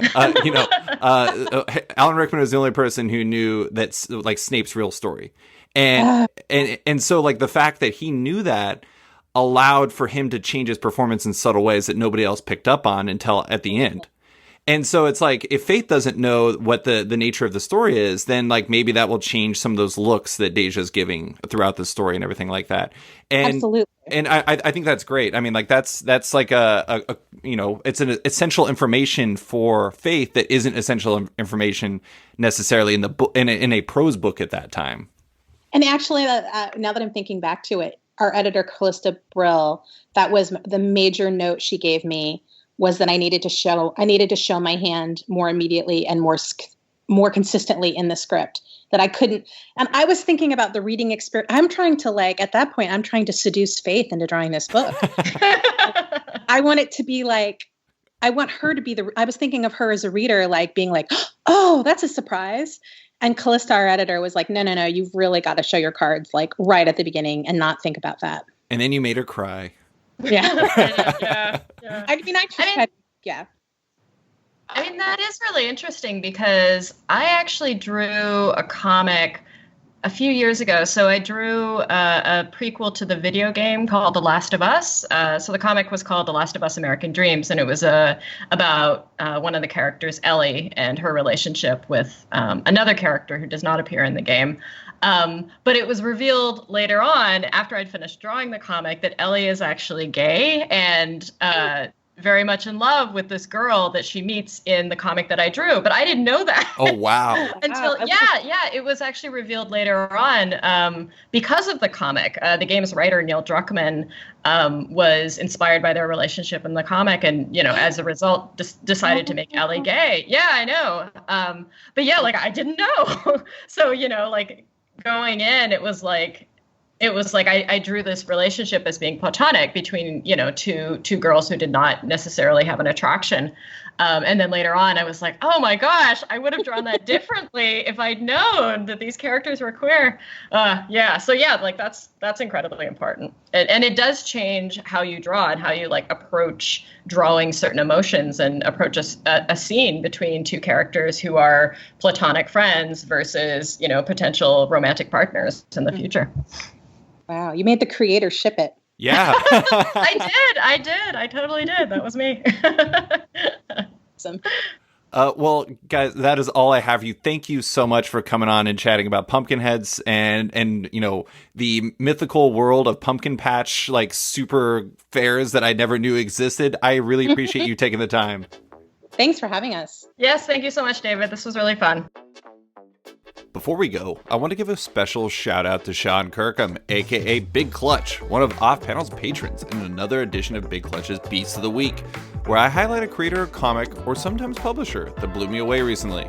A: Rickman was the only person who knew that's like Snape's real story. And so like the fact that he knew that allowed for him to change his performance in subtle ways that nobody else picked up on until at the end. And so it's like, if Faith doesn't know what the nature of the story is, then like maybe that will change some of those looks that Deja's giving throughout the story and everything like that. And,
B: absolutely.
A: And I think that's great. I mean, like that's like a you know, it's an essential information for Faith that isn't essential information necessarily in the book, in a prose book at that time.
B: And actually, now that I'm thinking back to it, our editor, Callista Brill, that was the major note she gave me, was that I needed to show my hand more immediately and more consistently in the script, that I couldn't. And I was thinking about the reading experience. I'm trying to seduce Faith into drawing this book. I want it to be like, I want her to be I was thinking of her as a reader, like being like, oh, that's a surprise. And Callista, our editor, was like, no, you've really got to show your cards like right at the beginning and not think about that.
A: And then you made her cry.
B: Yeah.
C: Yeah.
B: I mean, yeah.
C: I mean, that is really interesting because I actually drew a comic a few years ago. So I drew a prequel to the video game called The Last of Us. So the comic was called The Last of Us American Dreams, and it was about one of the characters, Ellie, and her relationship with another character who does not appear in the game. But it was revealed later on, after I'd finished drawing the comic, that Ellie is actually gay and very much in love with this girl that she meets in the comic that I drew. But I didn't know that.
A: Oh, wow.
C: Until, it was actually revealed later on because of the comic. The game's writer, Neil Druckmann, was inspired by their relationship in the comic. And, you know, as a result, decided to make Ellie gay. Yeah, I know. But yeah, like, I didn't know. So, you know, like, going in, it was like I drew this relationship as being platonic between, you know, two girls who did not necessarily have an attraction. And then later on, I was like, oh my gosh, I would have drawn that differently if I'd known that these characters were queer. So yeah, like that's incredibly important. And it does change how you draw and how you like approach drawing certain emotions and approach a scene between two characters who are platonic friends versus, you know, potential romantic partners in the future.
B: Wow, you made the creator ship it.
A: Yeah.
C: I did. I totally did. That was me.
B: Awesome.
A: Well, guys, that is all I have for you. Thank you so much for coming on and chatting about Pumpkinheads and you know, the mythical world of pumpkin patch, like super fairs that I never knew existed. I really appreciate you taking the time.
B: Thanks for having us.
C: Yes, thank you so much, David. This was really fun.
A: Before we go, I want to give a special shout out to Sean Kirkham, aka Big Clutch, one of Off Panel's patrons, in another edition of Big Clutch's Beast of the Week, where I highlight a creator, comic, or sometimes publisher that blew me away recently.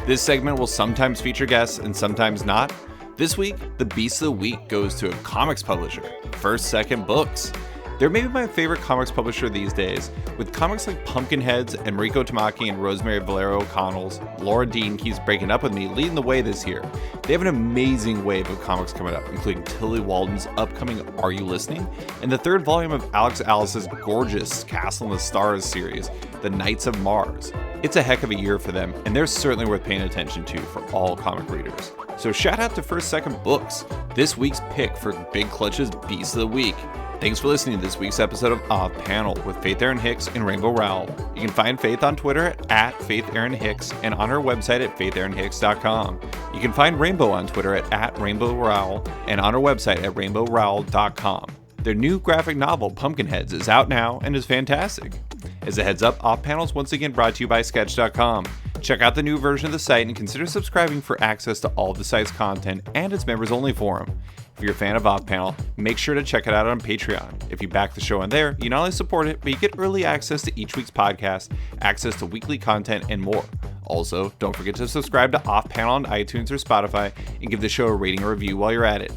A: This segment will sometimes feature guests and sometimes not. This week, the Beast of the Week goes to a comics publisher, First Second Books. They're maybe my favorite comics publisher these days, with comics like Pumpkinheads, Enrico Tamaki and Rosemary Valero O'Connell's Laura Dean Keeps Breaking Up With Me leading the way this year. They have an amazing wave of comics coming up, including Tilly Walden's upcoming Are You Listening? And the third volume of Alex Alice's gorgeous Castle in the Stars series, The Knights of Mars. It's a heck of a year for them, and they're certainly worth paying attention to for all comic readers. So shout out to First Second Books, this week's pick for Big Clutch's Beast of the Week. Thanks for listening to this week's episode of Off Panel with Faith Erin Hicks and Rainbow Rowell. You can find Faith on Twitter at Faith Erin Hicks and on her website at faitherinhicks.com. You can find Rainbow on Twitter at Rainbow Rowell and on her website at rainbowrowell.com. Their new graphic novel, Pumpkinheads, is out now and is fantastic. As a heads up, Off Panel is once again brought to you by Sketch.com. Check out the new version of the site and consider subscribing for access to all of the site's content and its members-only forum. If you're a fan of Off Panel, make sure to check it out on Patreon. If you back the show on there, you not only support it, but you get early access to each week's podcast, access to weekly content, and more. Also, don't forget to subscribe to Off Panel on iTunes or Spotify and give the show a rating or review while you're at it.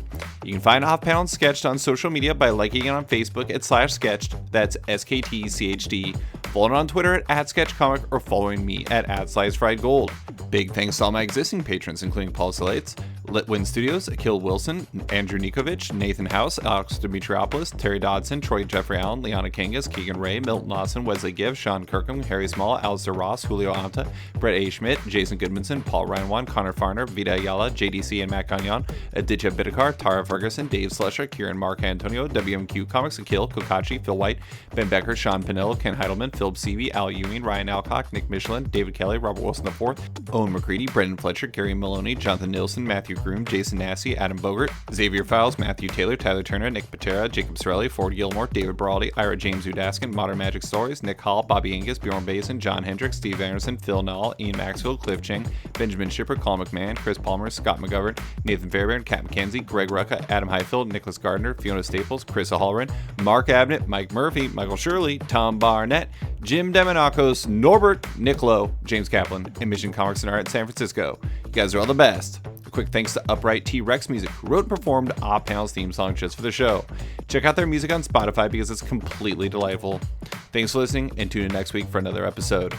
A: You can find Off Panel and Sketched on social media by liking it on Facebook at /Sketched, that's SKTCHD, following on Twitter at @SketchComic, or following me at @SlicedFriedGold. Big thanks to all my existing patrons, including Paul Salates, Litwin Studios, Akil Wilson, Andrew Nikovich, Nathan House, Alex Dimitriopoulos, Terry Dodson, Troy Jeffrey Allen, Liana Kangas, Keegan Ray, Milton Lawson, Wesley Gibb, Sean Kirkham, Harry Small, Alistair Ross, Julio Anta, Brett A. Schmidt, Jason Goodmanson, Paul Reinwan, Connor Farner, Vida Ayala, JDC and Matt Gagnon, Aditya Bidikar, Tara Ferguson, Dave Slusher, Kieran Mark Antonio, WMQ Comics, Akil, Kokachi, Phil White, Ben Becker, Sean Pinell, Ken Heidelman, Philip Seavey, Al Ewing, Ryan Alcock, Nick Michelin, David Kelly, Robert Wilson IV, Owen McCready, Brendan Fletcher, Gary Maloney, Jonathan Nilsson, Matthew Groom, Jason Massey, Adam Bogert, Xavier Files, Matthew Taylor, Tyler Turner, Nick Patera, Jacob Sorelli, Ford Gilmore, David Baraldi, Ira James Udaskin, Modern Magic Stories, Nick Hall, Bobby Angus, Bjorn Basin, John Hendricks, Steve Anderson, Phil Null, Ian Maxwell, Cliff Ching, Benjamin Shipper, Colin McMahon, Chris Palmer, Scott McGovern, Nathan Fairbairn, Kat McKenzie, Greg Rucka, Adam Highfield, Nicholas Gardner, Fiona Staples, Chris Hallren, Mark Abnett, Mike Murphy, Michael Shirley, Tom Barnett, Jim Demonakos, Norbert, Nick Lowe, James Kaplan, and Mission Comics and Art in San Francisco. You guys are all the best. A quick thanks to Upright T-Rex Music, who wrote and performed Off Panel's theme song just for the show. Check out their music on Spotify because it's completely delightful. Thanks for listening, and tune in next week for another episode.